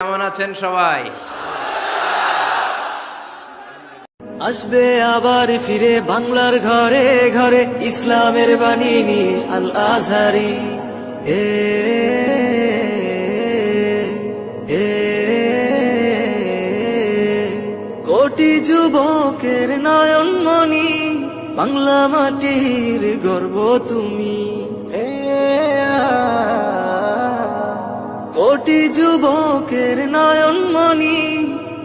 কেমন আছেন সবাই? আসবে আবার ফিরে বাংলার ঘরে ঘরে ইসলামের বাণী নিয়ে আল আজহারি। এ এ কোটি যুবকের নয়নমণি, বাংলা মাটির গর্ব তুমি। কোটি যুবকের নয়নমণি,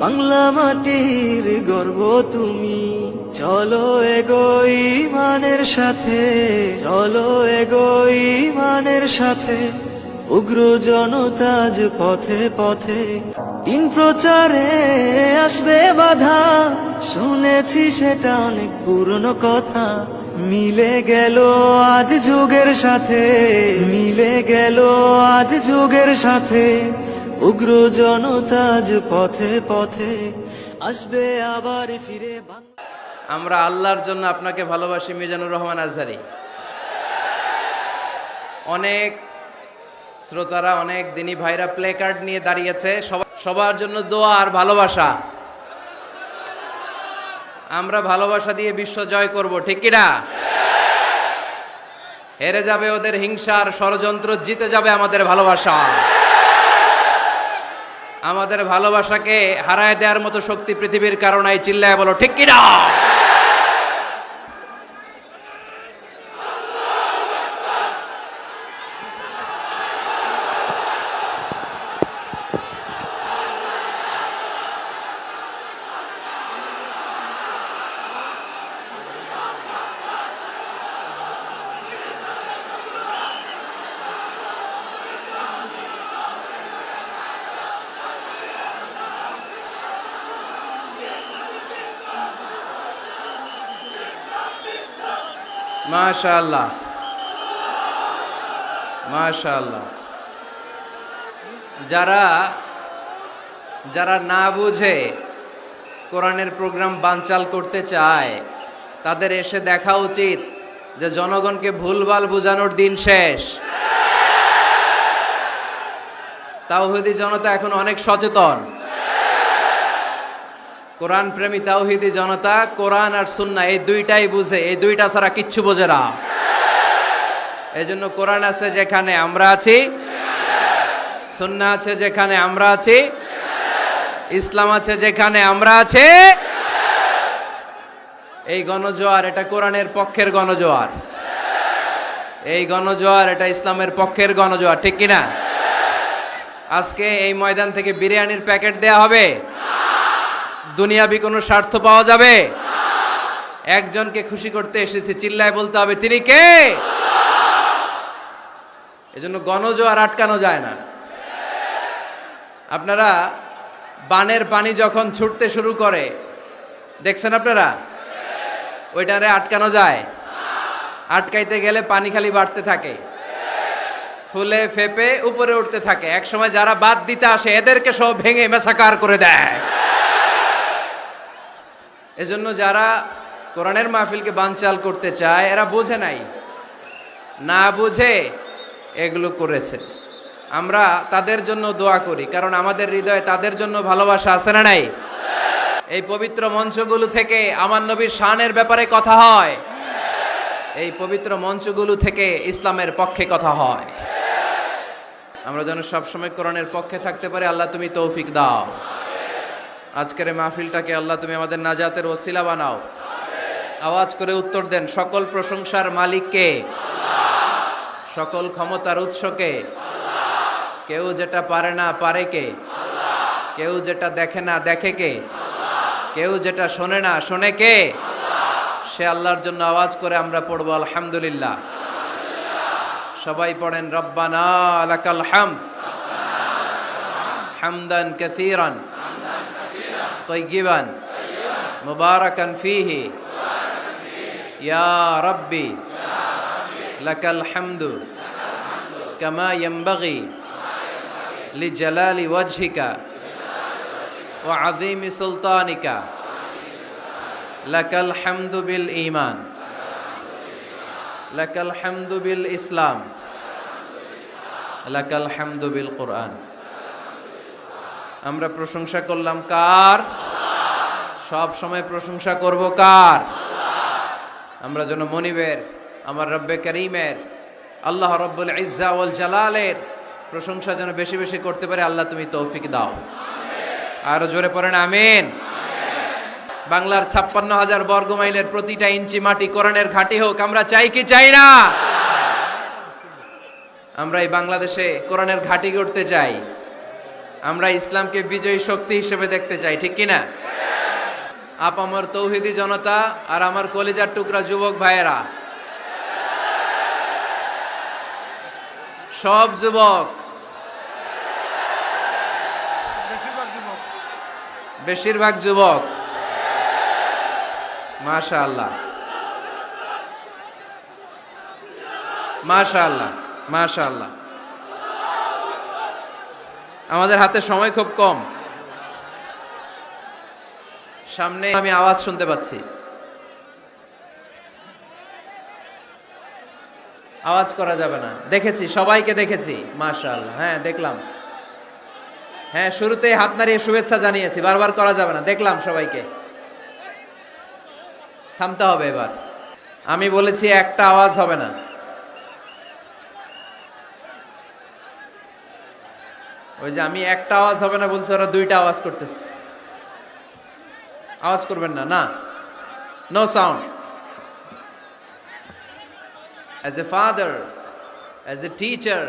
বাংলা মাটির গর্ব তুমি। চলো এগোই মানের সাথে, চলো এগোই মানের সাথে, উগ্র জনতাজ পথে পথে। দিন প্রচারে আসবে বাধা, শুনেছি সেটা অনেক পুরনো কথা। মিলে গেল আজ যুগের সাথে, মিলে গেল আজ যুগের সাথে, উগ্র জনতাজ পথে পথে আসবে আবার ফিরে। আমরা আল্লাহর জন্য আপনাকে ভালোবাসি। মিজানুর রহমান আজহারী। অনেক শ্রোতারা, অনেক দিনী ভাইরা প্লে কার্ড নিয়ে দাঁড়িয়েছে। সবার জন্য দোয়া আর ভালোবাসা। আমরা ভালোবাসা দিয়ে বিশ্ব জয় করব, ঠিক কিনা? হেরে যাবে ওদের হিংসার ষড়যন্ত্র, জিতে যাবে আমাদের ভালোবাসা। আমাদের ভালোবাসাকে হারায় দেওয়ার মতো শক্তি পৃথিবীর কারণে চিল্লায় বলো, ঠিক কিনা? মাশাআল্লাহ, মাশাআল্লাহ। যারা যারা না বুঝে কোরআনের প্রোগ্রাম বানচাল করতে চায়, তাদের এসে দেখা উচিত যে জনগণকে ভুলভাল বোঝানোর দিন শেষ। তাওহীদি জনতা এখন অনেক সচেতন। কোরআন প্রেমী তাওহীদি জনতা কোরআন আর সুন্নাহ এই দুইটাই বুঝে, এই দুইটা ছাড়া কিচ্ছু বোঝে না। এই জন্য কোরআন আছে যেখানে আমরা আছি, সুন্নাহ আছে যেখানে আমরা আছি, ইসলাম আছে যেখানে আমরা আছি। এই গণজোয়ার, এটা কোরআনের পক্ষের গণজোয়ার। এই গণজোয়ার, এটা ইসলামের পক্ষের গণজোয়ার, ঠিক কিনা? আজকে এই ময়দান থেকে বিরিয়ানির প্যাকেট দেয়া হবে? দুনিয়াবি কোনো স্বার্থ পাওয়া যাবে? একজনকে খুশি করতে এসেছি, চিল্লায় বলতে হবে তিনি কে। এজন্য গণজোয়ার আটকানো যায় না। আপনারা বানের পানি যখন ছুটতে শুরু করে দেখছেন আপনারা? ওইটারে আটকানো যায়? আটকাইতে গেলে পানি খালি বাড়তে থাকে, ফুলে ফেপে উপরে উঠতে থাকে। এক সময় যারা বাদ দিতে আসে এদেরকে সব ভেঙে মেসাকার করে দেয়। এজন্য যারা কোরআনের মাহফিলকে বানচাল করতে চায় এরা বোঝে নাই, না বুঝে এগুলো করেছে। আমরা তাদের জন্য দোয়া করি, কারণ আমাদের হৃদয়ে তাদের জন্য ভালোবাসা আছে না নাই? এই পবিত্র মঞ্চগুলো থেকে আমার নবীর শানের ব্যাপারে কথা হয়, এই পবিত্র মঞ্চগুলো থেকে ইসলামের পক্ষে কথা হয়। আমরা যেন সবসময় কোরআনের পক্ষে থাকতে পারি। আল্লাহ তুমি তৌফিক দাও। আজকের এই মাহফিলটাকে আল্লাহ তুমি আমাদের নাজাতের ওসিলা বানাও। আওয়াজ করে উত্তর দেন, সকল প্রশংসার মালিক কে? সকল ক্ষমতার উৎস কে? কেউ যেটা পারে না পারে কে? কেউ যেটা দেখে না দেখে কে? কেউ যেটা শোনে না শোনে কে? সে আল্লাহর জন্য আওয়াজ করে আমরা পড়বো আলহামদুলিল্লাহ। সবাই পড়েন, রব্বানা লাকাল হামদ হামদান কাসীরান طيبا مباركا فيه يا ربي لك الحمد كما ينبغي لجلال وجهك وعظيم سلطانك لك الحمد بالإيمان لك الحمد بالإسلام لك الحمد بالقرآن আমরা প্রশংসা করলাম কার? সব সময় প্রশংসা করব কার? আমরা যেন মনিবের, আমার রব্বে করিমের, আল্লাহ রব্বুল ইজ্জা ওয়াল জালালের প্রশংসা যেন বেশি বেশি করতে পারে। আল্লাহ তুমি তৌফিক দাও। আরো জোরে পড়েন আমিন। বাংলার 56,000 বর্গ মাইলের প্রতিটা ইঞ্চি মাটি কোরআনের ঘাঁটি হোক, আমরা চাই কি চাই না? আমরা এই বাংলাদেশে কোরআনের ঘাঁটি গড়তে চাই। আমরা ইসলামকে বিজয়ী শক্তি হিসেবে দেখতে চাই, ঠিক কিনা? আমার তৌহিদি জনতা আর আমার কলিজার টুকরা যুবক ভাইয়েরা, সব যুবক, বেশিরভাগ যুবক, মাশাআল্লাহ মাশাআল্লাহ মাশাআল্লাহ। আমাদের হাতে সময় খুব কম। সামনে আমি আওয়াজ শুনতে পাচ্ছি, আওয়াজ করা যাবে না। দেখেছি, সবাইকে দেখেছি, মাশাআল্লাহ। হ্যাঁ দেখলাম, হ্যাঁ শুরুতেই হাত নাড়িয়ে শুভেচ্ছা জানিয়েছি, বারবার করা যাবে না। দেখলাম সবাইকে, থামতে হবে এবার। আমি বলেছি একটা আওয়াজ হবে না। ওই যে আমি একটা আওয়াজ হবে না বলছি, ওরা দুইটা আওয়াজ করতেছে। আওয়াজ করবেন না, না, no sound. As a father, as a teacher,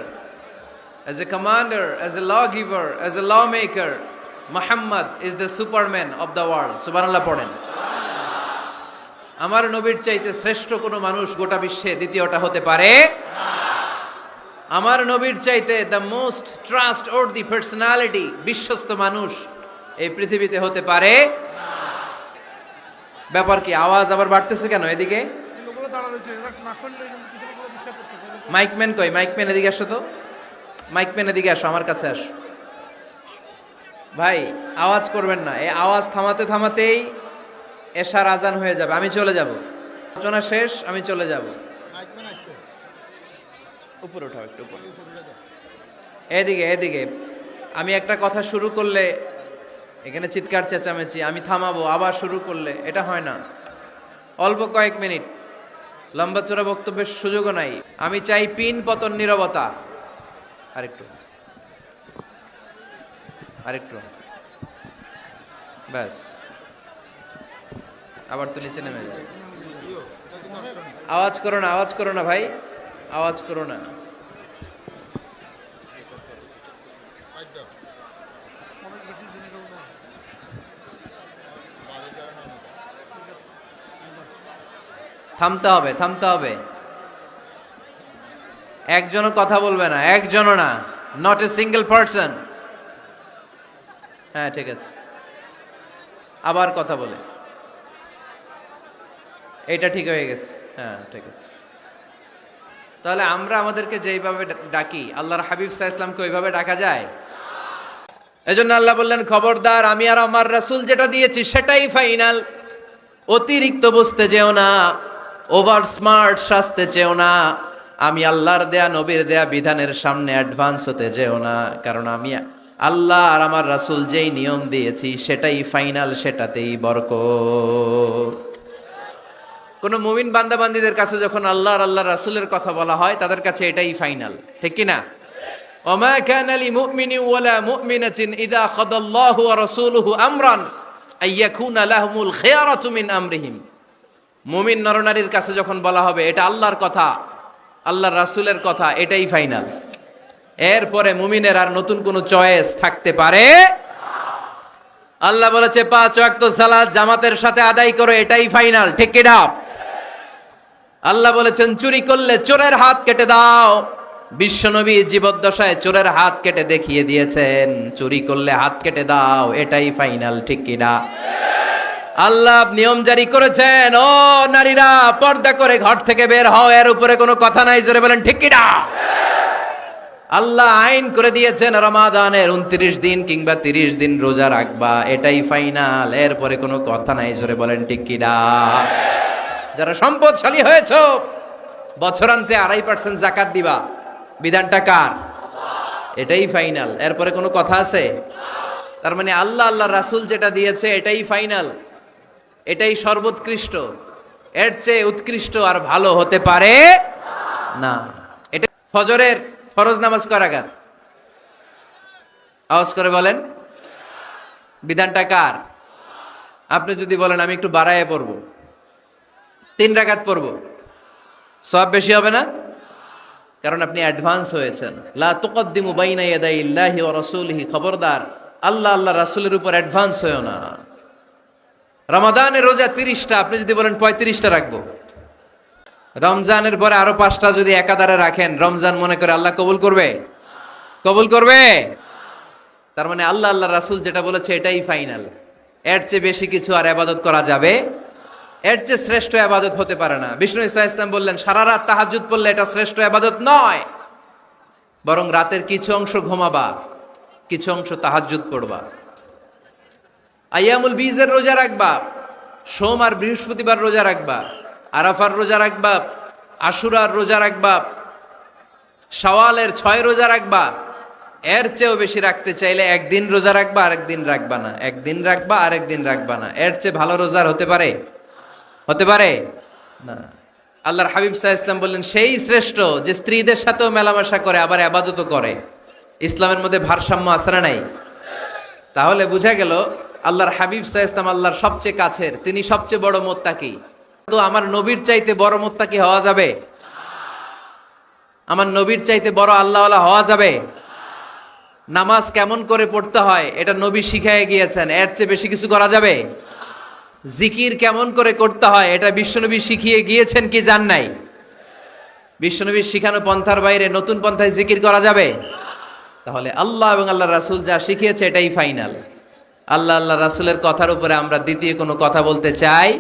as a commander, as a lawgiver, as a lawmaker, Muhammad is the superman of the world. সুবহানাল্লাহ পড়েন। আমার নবীর চাইতে শ্রেষ্ঠ কোনো মানুষ গোটা বিশ্বে দ্বিতীয়টা হতে পারে না। আমার নবীর চাইতে the most trust worthy personality, বিশ্বস্ত মানুষ এই পৃথিবীতে হতে পারে না। ব্যাপার কি? আওয়াজ আবার বাড়তেছে কেন? এদিকে মাইকম্যান কই? মাইকম্যান এদিকে আসো তো, মাইকম্যান এদিকে আসো, আমার কাছে আসো। ভাই আওয়াজ করবেন না, এই আওয়াজ থামাতে থামাতেই এশার আজান হয়ে যাবে। আমি চলে যাব, আলোচনা শেষ, আমি চলে যাব। উপরে উঠাও, একটু উপরে, এদিকে এদিকে। আমি একটা কথা শুরু করলে এখানে চিৎকার চেঁচামেচি, আমি থামাবো, আবার শুরু করলে এটা হয় না। অল্প কয়েক মিনিট, লম্বা চড়া বক্তব্যের সুযোগও নাই। আমি চাই পিন পতন নীরবতা। আরেকটু আরেকটু, ব্যাস। আবার তো নিচে নেমে যায়। আওয়াজ করো না, আওয়াজ করো না ভাই, আওয়াজ করো না। থামতে হবে, থামতে হবে। একজনও কথা বলবে না, একজনও না, নট এ সিঙ্গেল পারসন। হ্যাঁ ঠিক আছে, আবার কথা বলে, এটা ঠিক হয়ে গেছে। হ্যাঁ ঠিক আছে। তাহলে আমরা আমাদেরকে যেইভাবে ডাকি, আল্লাহর হাবিব সাল্লাল্লাহু আলাইহি ওয়াসাল্লামকে ওইভাবে ডাকা যায়? এজন্য আল্লাহ বললেন, খবরদার, আমি আর আমার রাসূল যেটা দিয়েছি সেটাই ফাইনাল। অতিরিক্ত বুঝতে যেও না, ওভার স্মার্ট সাজতে চেও না। আমি আল্লাহর দেয়া, নবীর দেয়া বিধানের সামনে অ্যাডভান্স হতে যেও না। কারণ আমি আল্লাহ আর আমার রাসূল যেই নিয়ম দিয়েছি সেটাই ফাইনাল, সেটাতেই বরকত। কোন মুমিন বান্দা বান্দীদের কাছে যখন আল্লাহ আর আল্লাহর রাসূলের কথা বলা হয়, তাদের কাছে এটাই ফাইনাল, ঠিক কি না? ওমা কানা লিমুমিনিন ওয়ালা মুমিনাতিন ইযা খাদাল্লাহু ওয়া রাসূলুহু আমরান আইয়াকুনা লাহুমুল খিয়ারাতু মিন আমরিহিম। মুমিন নরনারীর কাছে যখন বলা হবে এটা আল্লাহর কথা, আল্লাহর রাসূলের কথা, এটাই ফাইনাল। এরপরে মুমিনের আর নতুন কোনো চয়েস থাকতে পারে না। আল্লাহ বলেছে 5 ওয়াক্ত সালাত জামাতের সাথে আদায় করো, এটাই ফাইনাল, ঠিক কি না? আল্লাহ বলেছেন চুরি করলে চোরের হাত কেটে দাও। বিশ্বনবী জীবদ্দশায় চোরের হাত কেটে দেখিয়ে দিয়েছেন, চুরি করলে হাত কেটে দাও, এটাই ফাইনাল, ঠিক কি না? আল্লাহ নিয়ম জারি করেছেন, ও নারীরা পর্দা করে ঘর থেকে বের হও, এর উপরে কোনো কথা নাই, জোরে বলেন ঠিক কি না? আল্লাহ আইন করে দিয়েছেন রমাদানের 29 দিন কিংবা 30 দিন রোজা রাখবা, এটাই ফাইনাল, এরপরে কোনো কথা নাই, জোরে বলেন ঠিক কি না? যারা সম্পদশালী হয়েছো, বছরান্তে 2.5% যাকাত দিবা, বিধানটা কার? এটাই ফাইনাল, এরপরে কোনো কথা আছে? তার মানে আল্লাহ আল্লাহ রাসূল যেটা দিয়েছে এটাই ফাইনাল, এটাই সর্বোৎকৃষ্ট, এর চেয়ে উৎকৃষ্ট আর ভালো হতে পারে না। এটা ফজরের ফরজ নামাজ কয় রাকাত? আওয়াজ করে বলেন। বিধানটা কার? আপনি যদি বলেন আমি একটু বাড়ায় পড়বো, 3 রাকাত পড়বো, সওয়াব বেশি হবে না? কারণ আপনি অ্যাডভান্স হয়েছেন। লা তুকদ্দিমু বাইনা ইয়াদাইল্লাহি ওয়া রাসূলিহি, খবরদার আল্লাহ আল্লাহ রাসূলের উপর অ্যাডভান্স হয়েও না। রমাদানের রোজা 30টা, আপনি যদি বলেন 35টা রাখবো, রমজানের পরে আরো 5টা যদি একাধারে রাখেন, রমজান মনে করে আল্লাহ কবুল করবে? কবুল করবে? তার মানে আল্লাহ আল্লাহ রাসূল যেটা বলেছে এটাই ফাইনাল, এর চেয়ে বেশি কিছু আর ইবাদত করা যাবে, এর চেয়ে শ্রেষ্ঠ ইবাদত হতে পারে না। বিষ্ণু ইসা ইসলাম বললেন সারা রাত তাহাজ্জুদ পড়লে এটা শ্রেষ্ঠ ইবাদত নয়, বরং রাতের কিছু অংশ ঘুমাবা, কিছু অংশ তাহাজ্জুদ পড়বা। আইয়ামুল বীজের রোজা রাখবা, সোম আর বৃহস্পতিবার রোজা রাখবা, আরাফার রোজা রাখবা, আশুরার রোজা রাখবা, শাওয়ালের 6 রোজা রাখবা। এর চেয়েও বেশি রাখতে চাইলে একদিন রোজা রাখবা, আরেকদিন রাখবা না, একদিন রাখবা আরেকদিন রাখবা না। এর চেয়ে ভালো রোজার হতে পারে? হতে পারে না। আল্লাহর হাবিব সাল্লাল্লাহু আলাইহি ওয়াসাল্লাম বললেন সেই শ্রেষ্ঠ যে স্ত্রীদের সাথেও মেলামেশা করে আবার ইবাদতও করে। ইসলামের মধ্যে ভারসাম্য আছে না নাই? তাহলে বোঝা গেল আল্লাহর হাবিব সাল্লাল্লাহু আলাইহি ওয়াসাল্লাম আল্লাহর সবচেয়ে কাছের, তিনি সবচেয়ে বড় মুত্তাকি। তো আমার নবীর চাইতে বড় মুত্তাকি হওয়া যাবে? আমার নবীর চাইতে বড় আল্লাহওয়ালা হওয়া যাবে? নামাজ কেমন করে পড়তে হয় এটা নবী শিখায় গিয়েছেন, এর চেয়ে বেশি কিছু করা যাবে? জিকির কেমন করে করতে হয় এটা বিশ্বনবী শিখিয়ে গিয়েছেন কি জান নাই? বিশ্বনবীর শিখানো পন্থার বাইরে নতুন পন্থায় জিকির করা যাবে? তাহলে আল্লাহ এবং আল্লাহ রাসূল যা শিখিয়েছে এটাই ফাইনাল। আল্লাহ আল্লাহ রাসূলের কথার উপরে আমরা দ্বিতীয় কোনো কথা বলতে চাই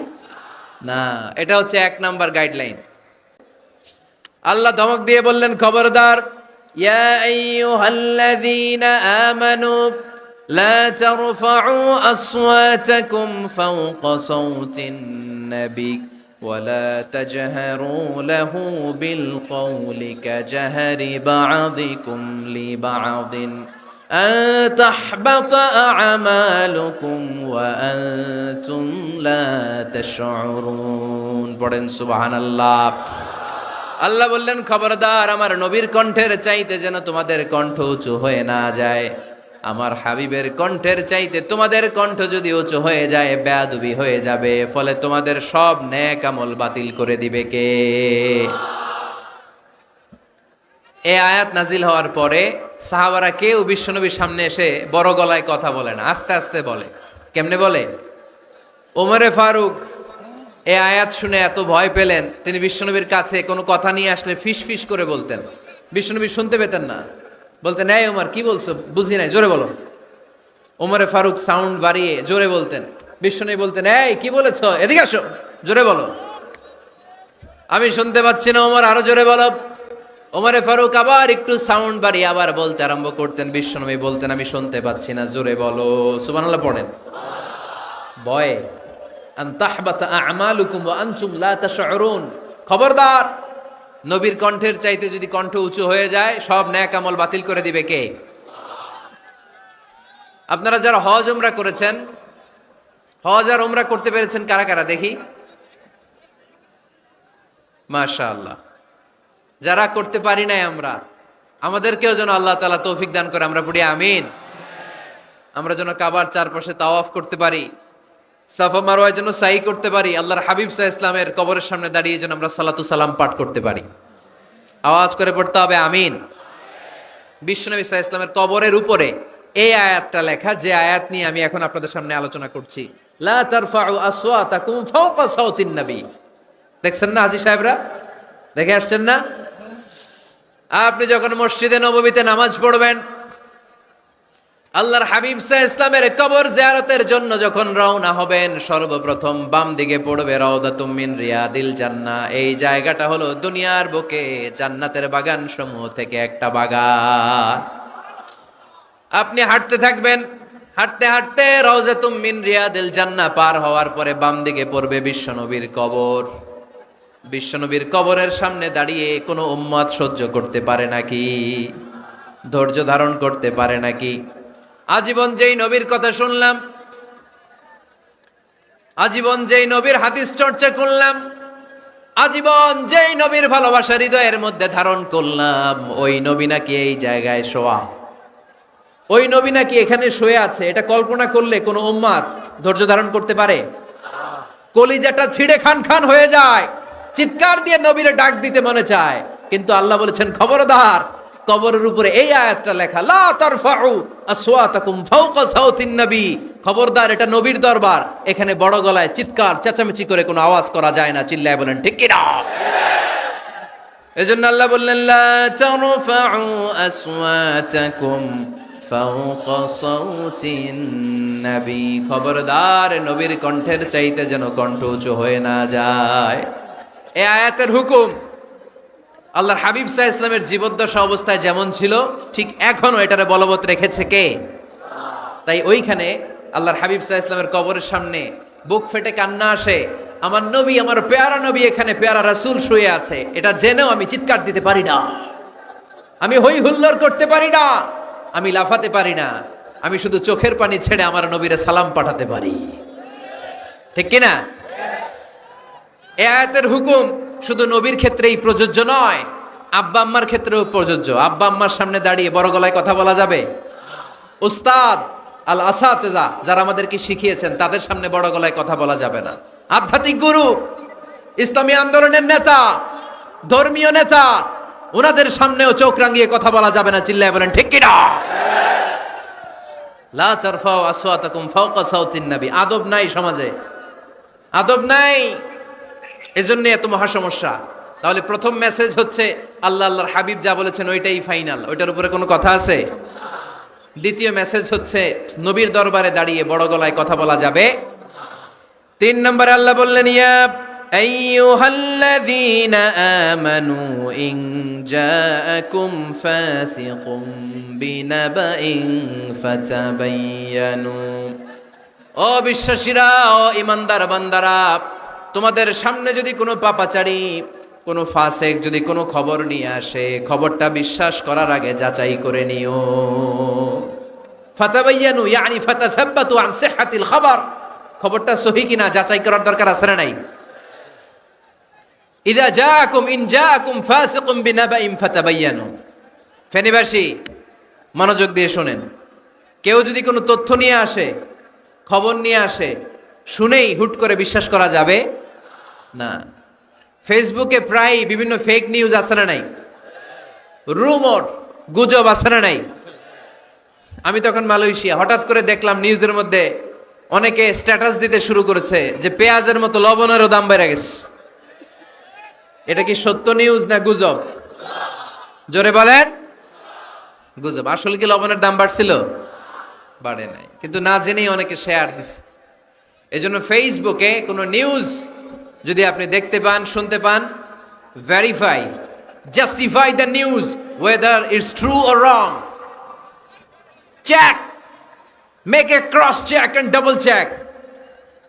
না। এটা হচ্ছে 1 নাম্বার গাইডলাইন। আল্লাহ ধমক দিয়ে বললেন খবরদার, ইয়া আইয়ুহাল্লাযীনা আমানু লা তারফা'উ আসওয়াতাকুম ফাওকা সাওতিন নাবী ওয়া লা তাজহারু লাহু বিল কওলি কাজহারি বা'দিকুম লিবা'দিন আন তাহবাতা আ'মালুকুম ওয়া আনতুম লা তাশউরুন। পড়েন সুবহানাল্লাহ। আল্লাহ বললেন খবরদার, আমার নবীর কণ্ঠের চাইতে যেন তোমাদের কণ্ঠ উঁচু হয়ে না যায়। আমার হাবিবের কণ্ঠের চাইতে তোমাদের কণ্ঠ যদি উঁচু হয়ে যায় বেয়াদবি হয়ে যাবে, ফলে তোমাদের সব নেক আমল বাতিল করে দিবে কে? এই আয়াত নাজিল হওয়ার পরে সাহাবারা কেউ বিশ্বনবীর সামনে এসে বড় গলায় কথা বলে না, আস্তে আস্তে বলে। কেমনে বলে? ওমরে ফারুক এই আয়াত শুনে এত ভয় পেলেন, তিনি বিশ্বনবীর কাছে কোনো কথা নিয়ে আসলে ফিস ফিস করে বলতেন, বিশ্বনবী শুনতে পেতেন না। বলতেন, এই ওমর কি বলছো, বুঝি নাই, জোরে বলো। ওমরে ফারুক সাউন্ড বাড়িয়ে জোরে বলতেন, বিশ্বনবী বলতেন, এই কি বলেছো, এদিকে আসো, জোরে বলো। আমি শুনতে পাচ্ছি না ওমর, আরো জোরে বলো। ওমরে ফারুক আবার একটু সাউন্ড বাড়িয়ে আবার বলতে আরম্ভ করতেন, বিশ্বনবী বলতেন, আমি শুনতে পাচ্ছি না, জোরে বলো। সুবহানাল্লাহ পড়েন। ভয়ে আন তাহবাতা আমালুকুম ওয়া আনতুম লা তাশউরুন, খবরদার, নবীর কণ্ঠের চাইতে যদি কণ্ঠ উঁচু হয়ে যায় সব নেক আমল বাতিল করে দিবে কে? আপনারা যারা হজ উমরা করেছেন, হজ আর উমরা করতে পেরেছেন কারা কারা দেখি? মাশাআল্লাহ। যারা করতে পারি নাই আমরা, আমাদেরকেও যেন আল্লাহ তাআলা তৌফিক দান করে, আমরা পড়ি আমিন। আমরা যেন কাবার চারপাশে তাওয়াফ করতে পারি, সাফা মারওয়ায় যেন সাই করতে পারি, আল্লাহর হাবিব সাল্লাল্লাহু আলাইহি ওয়াসাল্লামের কবরের সামনে দাঁড়িয়ে যেন আমরা সালাতু সালাম পাঠ করতে পারি। আওয়াজ করে পড়তে হবে আমিন। বিশ্বনবী সাল্লাল্লাহু আলাইহি ওয়াসাল্লামের কবরের উপরে এই আয়াতটা লেখা, যে আয়াত নিয়ে আমি এখন আপনাদের সামনে আলোচনা করছি। লা তারফাউ আসওয়াতাকুম ফাওকা সাওতিন নবী। দেখছেন না হাজী সাহেবরা, দেখে আসছেন না? আপনি যখন মসজিদে নববীতে নামাজ পড়বেন, আল্লাহর হাবিব সাল্লাল্লাহু আলাইহি ওয়াসাল্লামের কবর জিয়ারতের জন্য যখন রওনা হবেন, সর্বপ্রথম বাম দিকে পড়বে রাউদাতুম মিন রিয়াদিল জান্নাহ। এই জায়গাটা হলো দুনিয়ার বুকে জান্নাতের বাগান সমূহ থেকে একটা বাগান। আপনি হাঁটতে থাকবেন, হাঁটতে হাঁটতে রাউদাতুম মিন রিয়াদিল জান্নাহ পার হওয়ার পরে বাম দিকে পড়বে বিশ্বনবীর কবর। বিশ্বনবীর কবরের সামনে দাঁড়িয়ে কোনো উম্মত সহ্য করতে পারে নাকি? ধৈর্য ধারণ করতে পারে নাকি? আজীবন যেই নবীর কথা শুনলাম, আজীবন যেই নবীর হাদিস চর্চা করলাম, আজীবন যেই নবীর ভালোবাসা হৃদয়ের মধ্যে ধারণ করলাম, ওই নবী নাকি এই জায়গায় শোয়া, ওই নবী নাকি এখানে শুয়ে আছে, এটা কল্পনা করলে কোনো উম্মাত ধৈর্য ধারণ করতে পারে? কলিজাটা ছিঁড়ে খান খান হয়ে যায়, চিৎকার দিয়ে নবীরে ডাক দিতে মনে চায়। কিন্তু আল্লাহ বলেছেন খবরদার, কবরের উপরে এই আয়াতটা লেখা, লা তারফাউ আসওয়াতাকুম ফাওকা সাউতিন নবী, খবরদার এটা নবীর দরবার, এখানে বড় গলায় চিৎকার চেঁচামেচি করে কোনো আওয়াজ করা যায় না। চিল্লায় বলেন ঠিক কি না? এজন্য আল্লাহ বললেন লা তারফাউ আসওয়াতাকুম ফাওকা সাউতিন নবী, খবরদার নবীর কণ্ঠের চাইতে যেন কণ্ঠ উঁচু হয়ে না যায়। এই আয়াতের হুকুম আল্লাহর হাবিব সাল্লাল্লাহু আলাইহি ওয়াসাল্লামের জীবদ্দশা অবস্থায় যেমন ছিল ঠিক এখনো এটারে বলবৎ রেখেছে কে? তাই ওইখানে আল্লাহর হাবিব সাল্লাল্লাহু আলাইহি ওয়াসাল্লামের কবরের সামনে বুক ফেটে কান্না আসে, আমার নবী, আমার পেয়ারা নবী এখানে, পেয়ারা রাসূল শুয়ে আছে, এটা জেনেও আমি চিৎকার দিতে পারি না, আমি হই হুল্লোড় করতে পারি না, আমি লাফাতে পারি না, আমি শুধু চোখের পানি ছেড়ে আমার নবীরে সালাম পাঠাতে পারি। ঠিক কিনা? এই আয়াতের হুকুম শুধু নবীর ক্ষেত্রেই প্রযোজ্য নয়, আব্বা আম্মার ক্ষেত্রেও প্রযোজ্য। আব্বা আম্মার সামনে দাঁড়িয়ে বড় গলায় কথা বলা যাবে? উস্তাদ আল আসাতেজা যারা আমাদেরকে শিখিয়েছেন তাদের সামনে বড় গলায় কথা বলা যাবে না। আধ্যাত্মিক গুরু, ইসলামী আন্দোলনের নেতা, ধর্মীয় নেতা, ওনাদের সামনেও চোখ রাঙিয়ে কথা বলা যাবে না। চিল্লায় বলেন ঠিক কি না? লা তারফাউ আসওয়াতাকুম ফাওকা সাউতিন নবী। আদব নাই সমাজে, আদব নাই, এজন্য এত মহা সমস্যা। তাহলে প্রথম মেসেজ হচ্ছে আল্লাহ আল্লাহর হাবিব যা বলেছেন ওইটাই ফাইনাল, ওইটার উপরে কোনো কথা আছে? দ্বিতীয় মেসেজ হচ্ছে নবীর দরবারে দাঁড়িয়ে বড় গলায় কথা বলা যাবে। 3 নম্বরে আল্লাহ বললেন, ইয়া আইয়ুহাল্লাযীনা আমানু ইন জাআকুম ফাসিকুম বিনাবাইন ফাতাবায়ানু। ও বিশ্বাসীরা, ও ঈমানদার বান্দারা, তোমাদের সামনে যদি কোনো পাপাচারী, কোনো ফাসিক যদি কোনো খবর নিয়ে আসে, খবরটা বিশ্বাস করার আগে যাচাই করে নিও। ফাতাবায়ানু ইয়ানি ফাতাসাব্বাতু আন সিহহাতিল খবর, খবরটা সহিহ কিনা যাচাই করার দরকার আছে না নাই? ইযা জাআকুম ইন জাআকুম ফাসিকুম বিনাবাইন ফাতাবায়ানু। ফেনীবাসী মনোযোগ দিয়ে শুনেন, কেউ যদি কোনো তথ্য নিয়ে আসে, খবর নিয়ে আসে, শুনেই হুট করে বিশ্বাস করা যাবে না। ফেসবুকে প্রায় বিভিন্ন ফেক নিউজ আছে না নাই? রুমর, গুজব আছে না নাই? আমি তখন মালয়েশিয়া, হঠাৎ করে দেখলাম নিউজের মধ্যে অনেকে স্ট্যাটাস দিতে শুরু করেছে যে পেঁয়াজের মতো লবণেরও দাম বেড়ে গেছে। এটা কি সত্য নিউজ না গুজব? জোরে বলেন। গুজব। আসলে কি লবণের দাম বাড়ছিল? বাড়ে নাই, কিন্তু না জেনেই অনেকে শেয়ার দিছে। এজন্য ফেসবুকে কোনো নিউজ যদি আপনি দেখতে পান, শুনতে পান, verify, justify the news whether it's true or wrong. Check, make a cross check and double check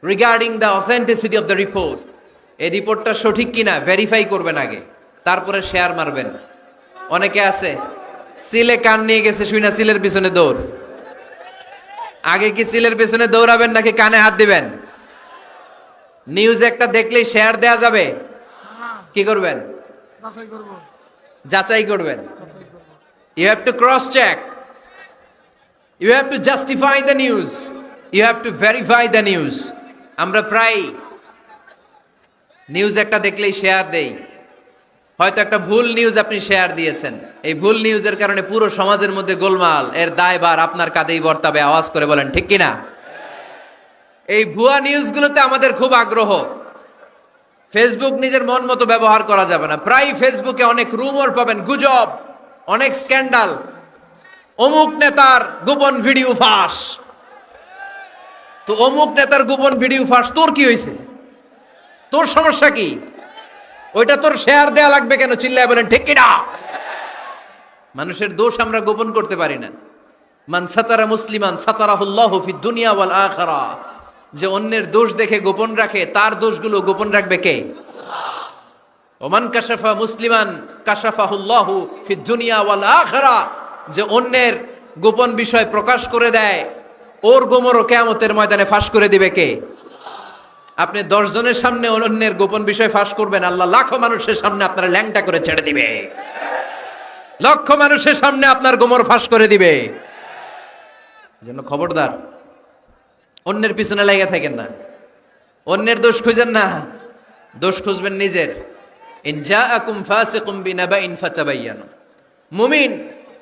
regarding the authenticity of the report. এই রিপোর্টটা সঠিক কিনা ভেরিফাই করবেন আগে, তারপরে শেয়ার মারবেন। অনেকে আছে সিলে কান নিয়ে গেছে, শুই না সিলের পিছনে দৌড়। আগে কি সিলের পিছনে দৌড়াবেন নাকি কানে হাত দিবেন? নিউজ একটা দেখলেই শেয়ার দেয়া যাবে? কি করবেন? যাচাই করবেন। You have to cross check, you have to justify the news, you have to verify the news. আমরা প্রায় নিউজ একটা দেখলেই শেয়ার দেই। হয়তো একটা ভুল নিউজ আপনি শেয়ার দিয়েছেন, এই ভুল নিউজের কারণে পুরো সমাজের মধ্যে গোলমাল, এর দায়ভার আপনার কাঁধেই বর্তাবে। আওয়াজ করে বলেন ঠিক কিনা? এই ভুয়া নিউজগুলোতে আমাদের খুব আগ্রহ। ফেসবুক নিজের মন মতো ব্যবহার করা যাবে না। প্রায় ফেসবুকে অনেক রুমর পাবেন, গুজব, অনেক স্ক্যান্ডাল। অমুক নেতার গোপন ভিডিও ফাঁস। তো অমুক নেতার গোপন ভিডিও ফাঁস, তোর কি হয়েছে? তোর সমস্যা কি? ওইটা তোর শেয়ার দেয়া লাগবে কেন? চিল্লায় বলেন ঠিক কিনা? মানুষের দোষ আমরা গোপন করতে পারি না। মান সাতারা মুসলিমান সাতারাহুল্লাহু ফিদ দুনিয়া ওয়াল আখিরাহ। যে অন্যের দোষ দেখে গোপন রাখে, তার দোষগুলো গোপন রাখবে কে? ওমান কাশাফা মুসলিমান কাশাফাহুল্লাহু ফিদ দুনিয়া ওয়াল আখিরাহ। যে অন্যের গোপন বিষয় প্রকাশ করে দেয়, ওর গোমরও কিয়ামতের ময়দানে ফাঁস করে দিবে কে? আপনি 10 জনের সামনে অন্যের গোপন বিষয় ফাঁস করবেন, আল্লাহ লাখো মানুষের সামনে আপনার ল্যাংটা করে ছেড়ে দিবে, লক্ষ মানুষের সামনে আপনার গোমর ফাঁস করে দিবে। জন্য খবরদার, অন্যের পিছনে লেগে থাকেন না, অন্যের দোষ খুঁজেন না, দোষ খুঁজবেন নিজের। ইন জাআকুম ফাসিকুম বিনাবাইন ফাতাবায়ানু। মুমিন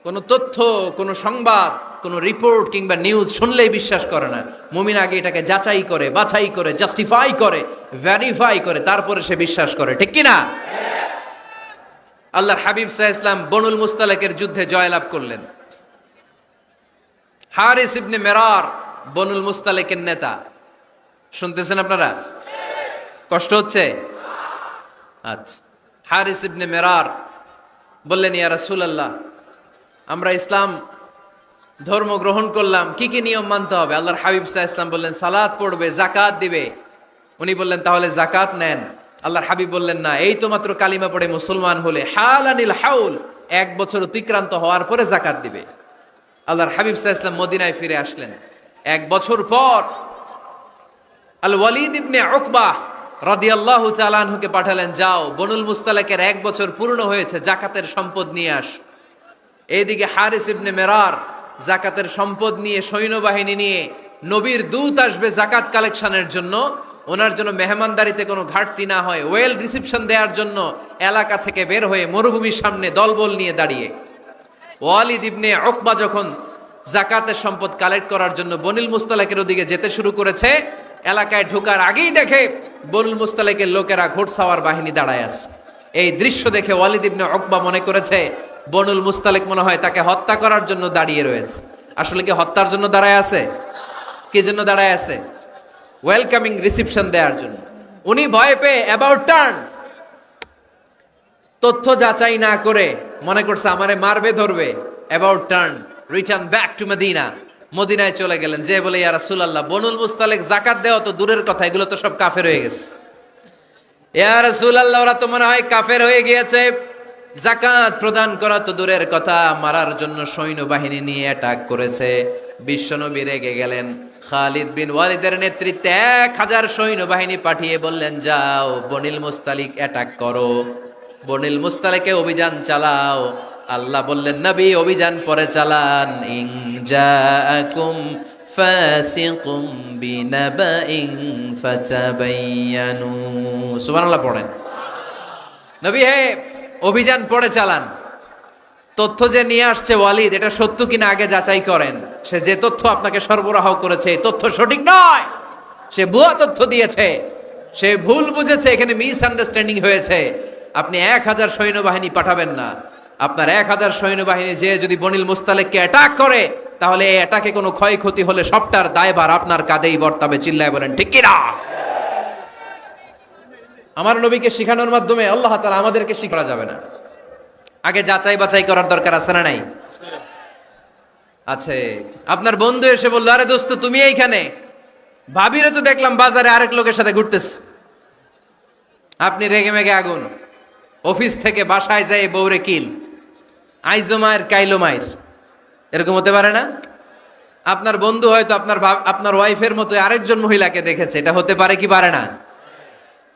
কোন তথ্য, কোন সংবাদ, কোন রিপোর্ট কিংবা নিউজ শুনলেই বিশ্বাস করে না। মুমিন আগে এটাকে যাচাই করে, বাছাই করে, জাস্টিফাই করে, ভেরিফাই করে, তারপরে সে বিশ্বাস করে, ঠিক কি না? আল্লাহর হাবিব সাল্লাল্লাহু আলাইহি ওয়াসাল্লাম বনুল মুস্তালিকের যুদ্ধে জয়লাভ করলেন। হারিস ইবনে মিরার বনুল মুস্তালিকের নেতা। শুনতেছেন আপনারা? কষ্ট হচ্ছে? আচ্ছা। হারিস ইবনে মিরার বললেন, ইয়া রাসূলুল্লাহ, আমরা ইসলাম ধর্ম গ্রহণ করলাম, কি কি নিয়ম মানতে হবে? আল্লাহর হাবিব সাল্লাল্লাহু আলাইহি ওয়াসাল্লাম বললেন, সালাত পড়বে, যাকাত দিবে। উনি বললেন, তাহলে যাকাত নেন। আল্লাহর হাবিব বললেন, না, এই তো মাত্র কালিমা পড়ে মুসলমান হলে, হালানিল হাউল, 1 বছর অতিক্রান্ত হওয়ার পরে যাকাত দিবে। আল্লাহর হাবিব সাল্লাল্লাহু আলাইহি ওয়াসাল্লাম মদিনায় ফিরে আসলেন। 1 বছর পর আল ওয়ালিদ ইবনে উকবা রাদিয়াল্লাহু তাআলা আনহুকে পাঠালেন, যাও বনুল মুস্তালিকের 1 বছর পূর্ণ হয়েছে, যাকাতের সম্পদ নিয়ে আস। এইদিকে হারিস ইবনে মিরার যাকাতের সম্পদ নিয়ে, সৈন্যবাহিনী নিয়ে, নবীর দূত আসবে যাকাত কালেকশনের জন্য, ওনার জন্য মেহমানদারিতে কোনো ঘাটতি না হয়, ওয়েল রিসিপশন দেওয়ার জন্য এলাকা থেকে বের হয়ে মরুভূমির সামনে দলবল নিয়ে দাঁড়িয়ে। ওয়ালিদ ইবনে উকবা যখন যাকাতের সম্পদ কালেক্ট করার জন্য বনুল মুস্তালিকের ওদিকে যেতে শুরু করেছে, এলাকায় ঢোকার আগেই দেখে বনুল মুস্তালিকের লোকেরা ঘোড়সাওয়ার বাহিনী দাঁড়ায় আছে। এই দৃশ্য দেখে ওয়ালিদ ইবনে উকবা মনে করেছে বনুল মুস্তালিক মনে হয় তাকে হত্যা করার জন্য দাঁড়িয়ে রয়েছে। আসলে কি হত্যার জন্য দাঁড়ায় আছে? কি জন্য দাঁড়ায় আছে? ওয়েলকামিং রিসিপশন দেওয়ার জন্য। উনি ভয় পেয়ে অ্যাবাউট টার্ন, তথ্য যাচাই না করে মনে করছে আমারে মারবে, ধরবে, about turn, return back to Medina. মদিনায় চলে গেলেন, যে বলে, ইয়া রাসূলুল্লাহ, বনুল মুস্তালিক যাকাত দেওয়া তো দূরের কথা, এগুলো তো সব কাফের হয়ে গেছে। ইয়া রাসূলুল্লাহ, ওরা তো মনে হয় কাফের হয়ে গিয়েছে, যাকাত প্রদান করা তো দূরের কথা, মারার জন্য সৈন্যবাহিনী নিয়ে অ্যাটাক করেছে। বিশ্বনবী রেগে গেলেন। খালিদ বিন ওয়ালিদের নেতৃত্বে 1000 সৈন্যবাহিনী পাঠিয়ে বললেন, যাও বনুল মুস্তালিক অ্যাটাক করো, বনুল মুস্তালিকে অভিযান চালাও। আল্লাহ বললেন, নবী অভিযান পরে চালান। ইন জাআকুম ফাসিকুম বিনাবাইন ফাতাবায়ানু। সুবহানাল্লাহ পড়েন। নবী হে, অভিযান পরে চালান। তথ্য যে নিয়ে আসছে ওয়ালিদ, এটা সত্য কিনা আগে যাচাই করেন। সে যে তথ্য আপনাকে সরবরাহ করেছে, এই তথ্য সঠিক নয়, সে ভুয়া তথ্য দিয়েছে, সে ভুল বুঝেছে, এখানে মিস আন্ডারস্ট্যান্ডিং হয়েছে। আপনি 1000 সৈন্যবাহিনী পাঠাবেন না। আপনার 1000 সৈন্যবাহিনী যে যদি বনুল মুস্তালিককে অ্যাটাক করে, তাহলে এই অ্যাটাকে কোনো ক্ষয়ক্ষতি হলে সবটার দায়ভার আপনার কাঁধেই বর্তাবে। চিল্লায় বলেন ঠিক কিনা? আমার নবীকে শিখানোর মাধ্যমে আল্লাহ তাআলা আমাদেরকে শিখা যাবে না। আগে যাচাই বাছাই করার দরকার আছে না নাই? আছে। আপনার বন্ধু এসে বলল, আরে দোস্ত তুমি এইখানে, ভাবিরে তো দেখলাম বাজারে আরেক লোকের সাথে ঘুরতেছ। আপনি রেগে মেগে আগুন, অফিস থেকে বাসায় যায় বউরে কিল, আইজো মায়ের কাইলো মায়ের, এরকম হতে পারে না? আপনার বন্ধু হয়তো আপনার ওয়াইফের মতো আরেকজন মহিলাকে দেখেছে, এটা হতে পারে কি পারে না?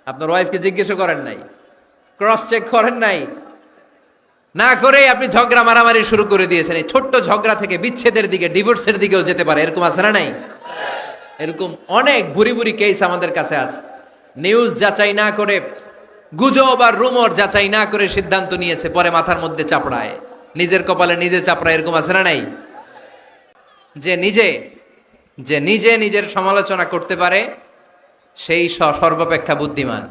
আপনার ওয়াইফকে জিজ্ঞেস করেন নাই, ক্রস চেক করেন নাই, না করে আপনি ঝগড়া মারামারি শুরু করে দিয়েছেন। এই ছোট্ট ঝগড়া থেকে বিচ্ছেদের দিকে, ডিভোর্সের দিকেও যেতে পারে। এরকম আছে না নাই? এরকম অনেক বুড়ি বুড়ি কেস আমাদের কাছে আছে। নিউজ যাচাই না করে, গুজব আর রুমর যাচাই না করে সিদ্ধান্ত নিয়েছে, পরে মাথার মধ্যে চাপড়ায়, নিজের কপালে নিজে চাপড়ায়। এরকম আছে না নাই? যে নিজে নিজের সমালোচনা করতে পারে, সেই সর্বাপেক্ষা বুদ্ধিমান।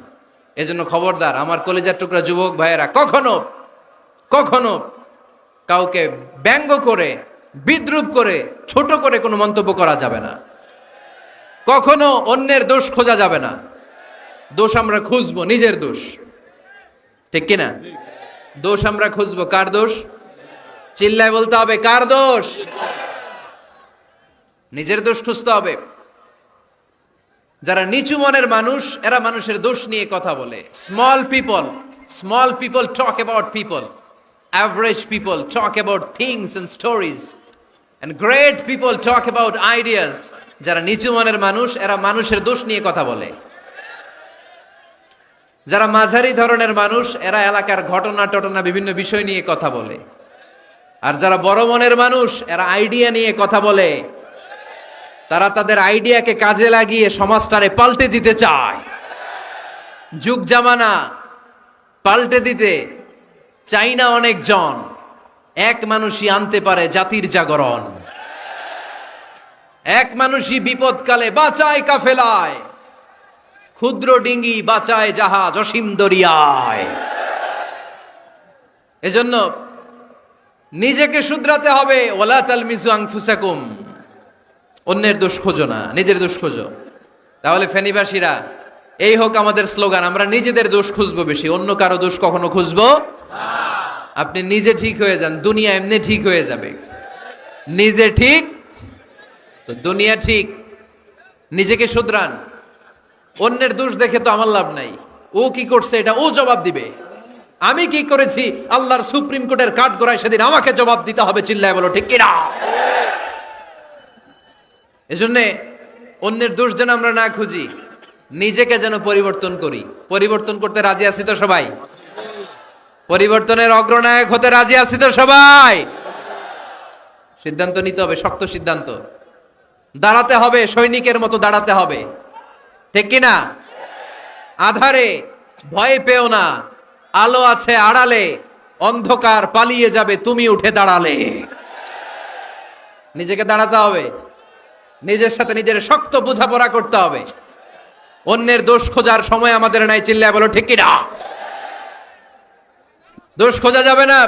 এজন্য খবরদার আমার কলিজার টুকরা যুবক ভাইয়েরা, কখনো কাউকে ব্যঙ্গ করে, বিদ্রূপ করে, ছোট করে কোনো মন্তব্য করা যাবে না। কখনো অন্যের দোষ খোঁজা যাবে না। দোষ আমরা খুঁজবো, নিজের দোষ, ঠিক কিনা? দোষ আমরা খুঁজবো, কার দোষ? চিল্লায় বলতে হবে, কার দোষ? নিজের দোষ খুঁজতে হবে। যারা নিচু মনের মানুষ, এরা মানুষের দোষ নিয়ে কথা বলে। Small people talk about people, average people talk about things and stories, And great people talk about ideas. যারা নিচু মনের মানুষ, এরা মানুষের দোষ নিয়ে কথা বলে। যারা মাঝারি ধরনের মানুষ, এরা এলাকার ঘটনা বিভিন্ন বিষয় নিয়ে কথা বলে। আর যারা বড় মনের মানুষ, এরা আইডিয়া নিয়ে কথা বলে। তারা তাদের আইডিয়াকে কাজে লাগিয়ে সমাজটারে পাল্টে দিতে চায়। যুগ জামানা পাল্টে দিতে চাই না অনেকজন, এক মানুষই আনতে পারে জাতির জাগরণ। এক মানুষই বিপদকালে বাঁচায় কাফেলায়, ক্ষুদ্র ডিঙ্গি বাঁচায় জাহাজ অসীম দরিয়ায়। এজন্য নিজেকে শুধরাতে হবে। ওয়ালা তালমিজু আনফুসাকুম, অন্যের দোষ খোঁজো না, নিজের দোষ খোঁজো। তাহলে ফেনীবাসীরা, এই হোক আমাদের স্লোগান, আমরা নিজেদের দোষ খুঁজবো বেশি, অন্য কারো দোষ কখনো খুঁজবো না। আপনি নিজে ঠিক হয়ে যান, দুনিয়া এমনি ঠিক হয়ে যাবে। নিজে ঠিক তো দুনিয়া ঠিক। নিজেকে শুধরান। অন্যের দোষ দেখে তো আমার লাভ নাই। ও কি করছে এটা ও জবাব দিবে, আমি কি করেছি আল্লাহর সুপ্রিম কোর্টের কাঠগড়ায় সেদিন আমাকে জবাব দিতে হবে। চিল্লায় বলো ঠিক কিনা? এজন্য অন্যের দোষ যেন আমরা না খুঁজি, নিজেকে যেন পরিবর্তন করি। পরিবর্তন করতে রাজি আছি তো সবাই? পরিবর্তনের অগ্রনায়ক হতে রাজি আছি তো সবাই? সিদ্ধান্ত নিতে হবে, শক্ত সিদ্ধান্ত। দাঁড়াতে হবে, সৈনিকের মতো দাঁড়াতে হবে, ঠিক কিনা? আধারে ভয় পেও না, আলো আছে আড়ালে, অন্ধকার পালিয়ে যাবে তুমি উঠে দাঁড়ালে। নিজেকে দাঁড়াতে হবে, নিজের সাথে নিজের শক্ত বোঝাপড়া করতে হবে। অন্যের দোষ খোঁজার সময় আমাদের নাই। চিল্লায় বলো ঠিক কিনা? দোষ খোঁজা যাবে না,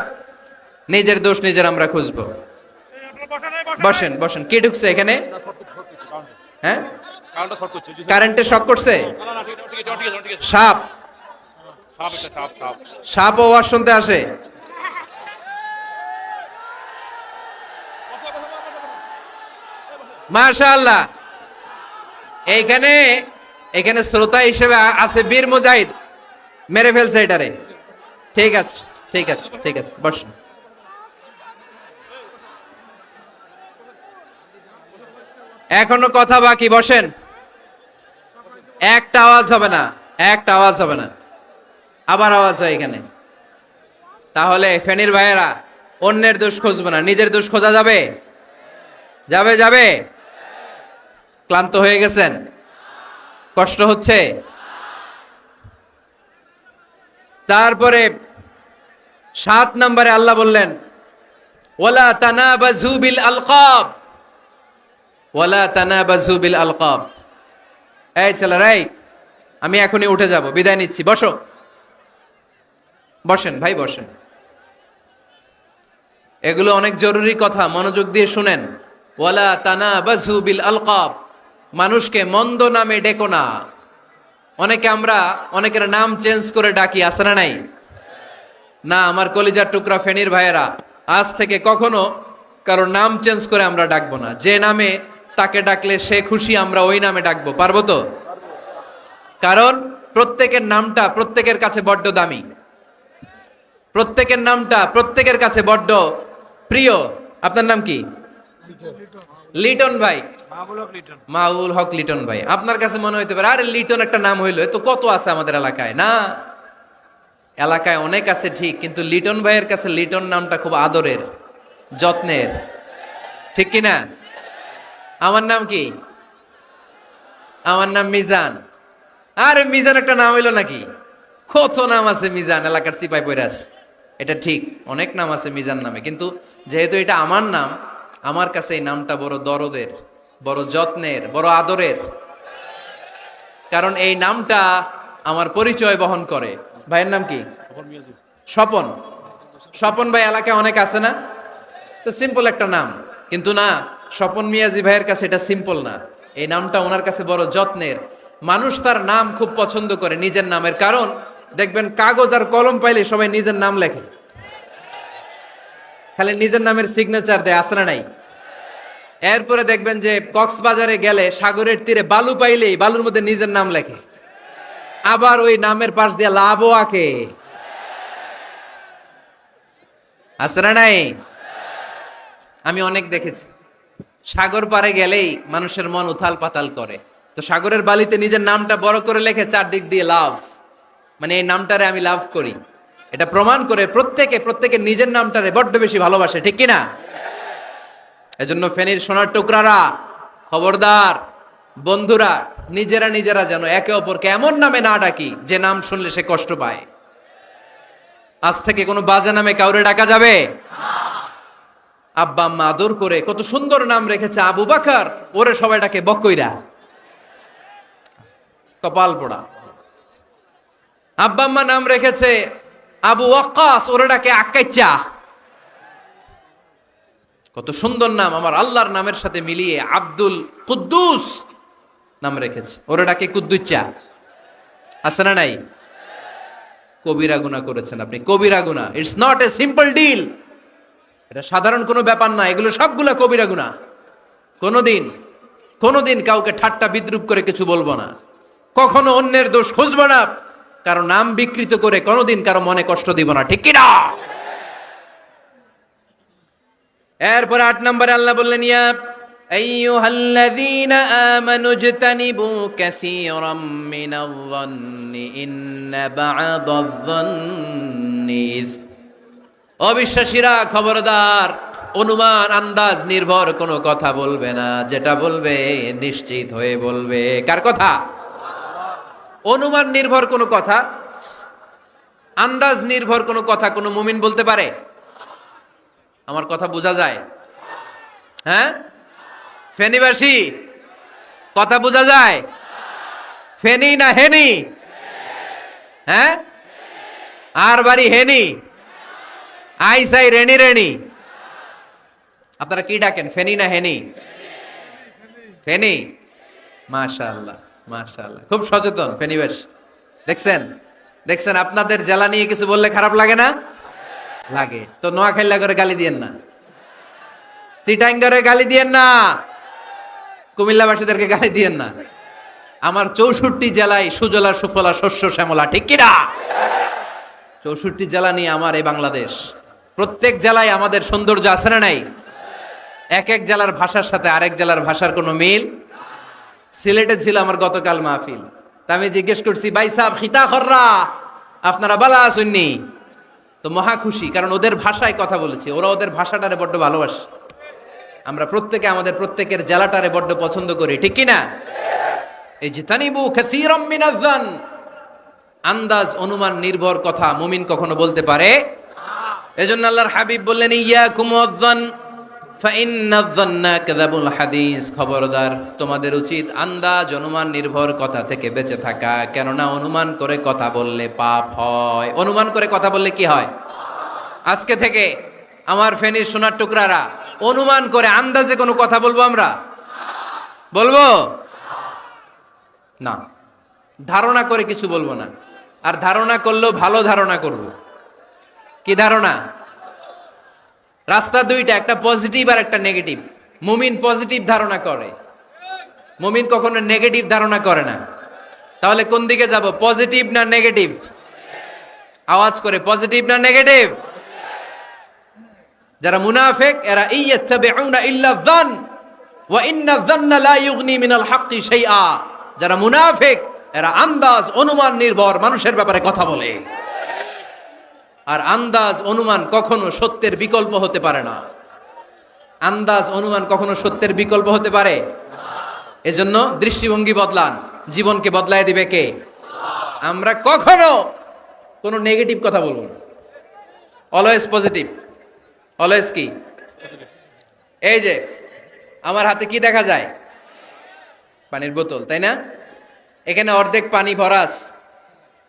নিজের দোষ নিজের আমরা খুঁজবো। বসেন বসেন। কে ঢুকছে এখানে? হ্যাঁ, কারেন্টে শক করছে। সাপ, সাপ আওয়াজ শুনতে আসে। মাশাআল্লাহ। এইখানে এখানে শ্রোতা হিসেবে আছে বীর মুজাহিদ, মেরে ফেলছে এটারে। ঠিক আছে ঠিক আছে ঠিক আছে, বসেন। এখনো কথা বাকি, বসেন। একটা আওয়াজ হবে না, একটা আওয়াজ হবে না। আবার আওয়াজ হয় এখানে। তাহলে ফেনীর ভাইয়েরা, অন্যের দোষ খুঁজবো না, নিজের দোষ খোঁজা যাবে? যাবে যাবে? ক্লান্ত হয়ে গেছেন? কষ্ট হচ্ছে? তারপরে 7 নম্বরে আল্লাহ বললেন, ওয়ালা তানাবাজু বিল আলকাব, ওয়ালা তানাবাজু বিল আলকাব। এই ছেলেরা, আমি এখনই উঠে যাব, বিদায় নিচ্ছি, বসো। বসেন ভাই, বসেন। এগুলো অনেক জরুরি কথা, মনোযোগ দিয়ে শুনেন। ওয়ালা তানাবাজু বিল আলকাব, মানুষকে মন্দ নামে ডেকো না। আমরা অনেকের নাম চেঞ্জ করে ডাকি, আছে না নাই? না, আমার কলিজার টুকরা ফেনীর ভাইয়েরা, আজ থেকে কখনো কারো নাম চেঞ্জ করে আমরা ডাকবো না। যে নামে তাকে ডাকলে সে খুশি, আমরা ওই নামে ডাকবো। পারবো তো? কারণ প্রত্যেকের নামটা প্রত্যেকের কাছে বড্ড দামি, প্রত্যেকের নামটা প্রত্যেকের কাছে বড্ড প্রিয়। আপনার নাম কি? লিটন ভাই, মাউল হক লিটন ভাই। আপনার কাছে মনে হইতে পারে, আরে লিটন একটা নাম হইলো, তো কত আছে আমাদের এলাকায়। না, এলাকায় অনেক আছে ঠিক, কিন্তু লিটন ভাইয়ের কাছে লিটন নামটা খুব আদরের, যত্নের, ঠিক কিনা? আমার নাম কি? আমার নাম মিজান। আরে মিজান একটা নাম হইলো নাকি? কত নাম আছে মিজান, এলাকার সিপাই পয়রাস। এটা ঠিক, অনেক নাম আছে মিজান নামে, কিন্তু যেহেতু এটা আমার নাম, আমার কাছে এই নামটা বড় দরদের, বড় যত্নের, বড় আদরের। কারণ এই নামটা আমার পরিচয় বহন করে। ভাইয়ের নাম কি? স্বপন। স্বপন ভাই এলাকায় অনেক আছে না? তো সিম্পল একটা নাম, কিন্তু না, স্বপন মিয়াজি ভাইয়ের কাছে এটা সিম্পল না। এই নামটা ওনার কাছে বড় যত্নের। মানুষ তার নাম খুব পছন্দ করে, নিজের নামের। কারণ দেখবেন কাগজ আর কলম পাইলে সবাই নিজের নাম লেখে, খালি নিজের নামের সিগনেচার দেয়, আছে না নাই? এরপরে দেখবেন যে কক্সবাজারে গেলে সাগরের তীরে বালু পাইলেই বালুর মধ্যে নিজের নাম লেখে, আবার ওই নামের পাশ দিয়ে লাভও আঁকে, আছে না নাই? আমি অনেক দেখেছি। সাগর পারে গেলেই মানুষের মন উথাল পাতাল করে। তো সাগরের বালিতে নিজের নামটা বড় করে লেখে চারদিক দিয়ে লাভ, মানে এই নামটারে আমি লাভ করি। এটা প্রমাণ করে প্রত্যেকে নিজের নামটারে বড্ড বেশি ভালোবাসে, ঠিক কিনা? এজন্য ফেনীর সোনার টুকরারা, খবরদার বন্ধুরা, নিজেরা যেন একে অপরকে এমন নামে না ডাকি যে নাম শুনলে সে কষ্ট পায়। আজ থেকে কোনো বাজে নামে কাউরে ডাকা যাবে? আব্বা আম্মা আদর করে কত সুন্দর নাম রেখেছে আবু বাকার, ওরে সবাই ডাকে বকইরা, কপাল পোড়া। আব্বা আম্মা নাম রেখেছে আবু ওয়াক্কাস, ওরে ডাকে আক্কাইচা। কত সুন্দর নাম আমার আল্লাহর নামের সাথে মিলিয়ে আব্দুল কুদ্দুস নাম রেখেছে, ওরে ডাকে কুদ্দুচ্চা। আছে না নাই? কবিরা গুনাহ করেছেন আপনি, কবিরা গুনাহ। It's not a simple deal, এটা সাধারণ কোনো ব্যাপার না, এগুলো সবগুলা কবিরা গুনাহ। কোনোদিন কাউকে ঠাট্টা বিদ্রুপ করে কিছু বলবো না, কখনো অন্যের দোষ খুঁজবো না, কারো নাম বিকৃত করে কোনোদিন কারো মনে কষ্ট দিব না, ঠিক কি না? এরপরে 8 নম্বরে আল্লাহ বললেন, ইয়া আইয়ুহাল্লাযীনা আমানু ইজতানিবু কাসীরাম মিনায-যন্নি ইন্না বা'দায-যন্নি ইসম। অবিশ্বাসীরা খবরদার, অনুমান আন্দাজ নির্ভর কোনো কথা বলবে না, যেটা বলবে নিশ্চিত হয়ে বলবে। কার কথা? অনুমান নির্ভর কোনো কথা, আন্দাজ নির্ভর কোনো কথা কোনো মুমিন বলতে পারে? আমার কথা বোঝা যায়? হ্যাঁ ফেনীবাসী, কথা বোঝা যায়? ফেনী না হেনি? হ্যাঁ আর বাড়ি হেনি, আইসাই রেণী। আপনারা কি ডাকেন, ফেনী না হেনি? ফেনী। মাশাআল্লাহ মাশাআল্লাহ, খুব সচেতন ফেনীবাসী। দেখছেন আপনাদের জেলা নিয়ে কিছু বললে খারাপ লাগে না? লাগে। তো নোয়াখালী করে গালি দিয়েন না, চিটাঙ্গারে গালি দিয়েন না, কুমিল্লাবাসীদেরকে গালি দিয়েন না। আমার 64 জেলায় সুজলা সুফলা শস্য শ্যামলা, ঠিক কিনা? 64 জেলা নিয়ে আমার এই বাংলাদেশ। প্রত্যেক জেলায় আমাদের সৌন্দর্য আছে না নাই? এক এক জেলার ভাষার সাথে আরেক জেলার ভাষার কোনো মিল। সিলেটে ছিল আমার গতকাল মাহফিল, তা আমি জিজ্ঞেস করছি, ভাই সাহেব খিতা খররা, আপনারা বালা আসুননি? তো মহা খুশি, কারণ ওদের ভাষায় কথা বলেছি, ওরা ওদের ভাষাটারে বড্ড ভালোবাসে। আমরা প্রত্যেকে আমাদের প্রত্যেকের জেলাটারে বড্ড পছন্দ করি, ঠিক কিনা? এই যে তানিবু কাসীরাম মিনায-যন, আন্দাজ অনুমান নির্ভর কথা মুমিন কখনো বলতে পারে? এজন্য আল্লাহর হাবিব বললেন, ইয়াকুম ওয়ায-যন ফাইন্নায-যন্না কাযাবুল হাদিস। খবরদার, তোমাদের উচিত আন্দাজ অনুমান নির্ভর কথা থেকে বেঁচে থাকা, কেননা অনুমান করে কথা বললে পাপ হয়। অনুমান করে কথা বললে কি হয়? আজকে থেকে আমার ফেনীর সোনার টুকরারা, অনুমান করে আন্দাজে কোনো কথা বলবো আমরা? বলবো না। ধারণা করে কিছু বলবো না, আর ধারণা করলেও ভালো ধারণা করব। কি ধারণা? রাস্তা দুইটা, একটা পজিটিভ আর একটা নেগেটিভ। মুমিন পজিটিভ ধারণা করে, মুমিন কখনো নেগেটিভ ধারণা করে না। তাহলে কোন দিকে যাব, পজিটিভ না নেগেটিভ? আওয়াজ করে, পজিটিভ না নেগেটিভ? যারা মুনাফিক এরা ইয়াত্তাবিউনা ইল্লা যন ওয়া ইন্না যন্না লা ইউগনি মিনাল হাক্কি শাইআ। যারা মুনাফিক এরা আন্দাজ অনুমান নির্ভর মানুষের ব্যাপারে কথা বলে, আর আন্দাজ অনুমান কখনো সত্যের বিকল্প হতে পারে না। আন্দাজ অনুমান কখনো সত্যের বিকল্প হতে পারে? এজন্য দৃষ্টিভঙ্গি বদলান, জীবনকে বদলায় দিবে কে? আমরা কখনো কোনো নেগেটিভ কথা বলবো না, অলওয়েজ পজিটিভ। অলওয়েজ কি? এই যে আমার হাতে কি দেখা যায়? পানির বোতল, তাই না? এখানে অর্ধেক পানি ভরাস।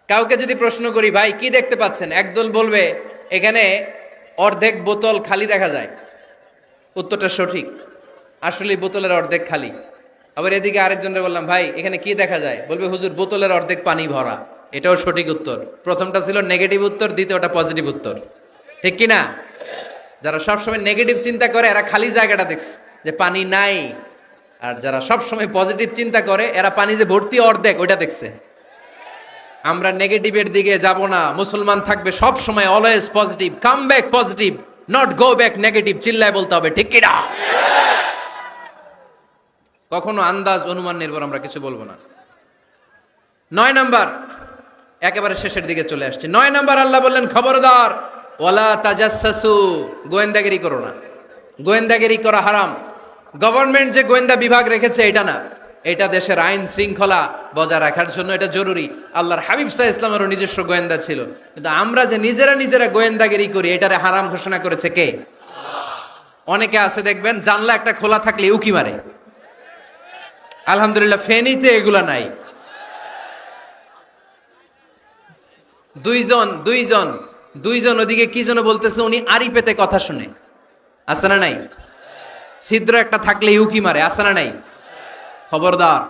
কাউকে যদি প্রশ্ন করি, ভাই কি দেখতে পাচ্ছেন, একদল বলবে এখানে অর্ধেক বোতল খালি দেখা যায়। উত্তরটা সঠিক, আসলে বোতলের অর্ধেক খালি। আবার এদিকে আরেকজনকে বললাম, ভাই এখানে কি দেখা যায়, বলবে হুজুর বোতলের অর্ধেক পানি ভরা। এটাও সঠিক উত্তর। প্রথমটা ছিল নেগেটিভ উত্তর, দ্বিতীয়টা পজিটিভ উত্তর, ঠিক কিনা? যারা সবসময় নেগেটিভ চিন্তা করে এরা খালি জায়গাটা দেখছে যে পানি নাই, আর যারা সবসময় পজিটিভ চিন্তা করে এরা পানি যে ভর্তি অর্ধেক ওইটা দেখছে। আমরা নেগেটিভের দিকে যাব না, মুসলমান থাকবে সব সময় always positive. Come back positive, not go back negative. চিল্লায় বলতে হবে, ঠিক কিনা? কখনো আন্দাজ অনুমান নির্ভর আমরা কিছু বলবো না। 9 নাম্বার, একেবারে শেষের দিকে চলে আসছে। 9 নাম্বার আল্লাহ বললেন, খবরদার, ওয়ালা তাজাসসু, গোয়েন্দাগিরি করো না। গোয়েন্দাগিরি করা হারাম। গভর্নমেন্ট যে গোয়েন্দা বিভাগ রেখেছে এটা না, এটা দেশের আইন শৃঙ্খলা বজায় রাখার জন্য এটা জরুরি। আল্লাহর হাবিব সাল্লাল্লাহু আলাইহি ওয়াসাল্লামেরও নিজস্ব গোয়েন্দা ছিল, কিন্তু আমরা যে নিজেরা গোয়েন্দাগিরি করি এটারে হারাম ঘোষণা করেছে কে? অনেকে আছে দেখবেন জানলা একটা খোলা থাকলে উকি মারে। আলহামদুলিল্লাহ ফেনীতে এগুলা নাই। দুইজন ওদিকে কি যেন বলতেছে, উনি আড়ি পেতে কথা শুনে, আছে না নাই? ছিদ্র একটা থাকলে উকি মারে, আছে না নাই? খবরদার,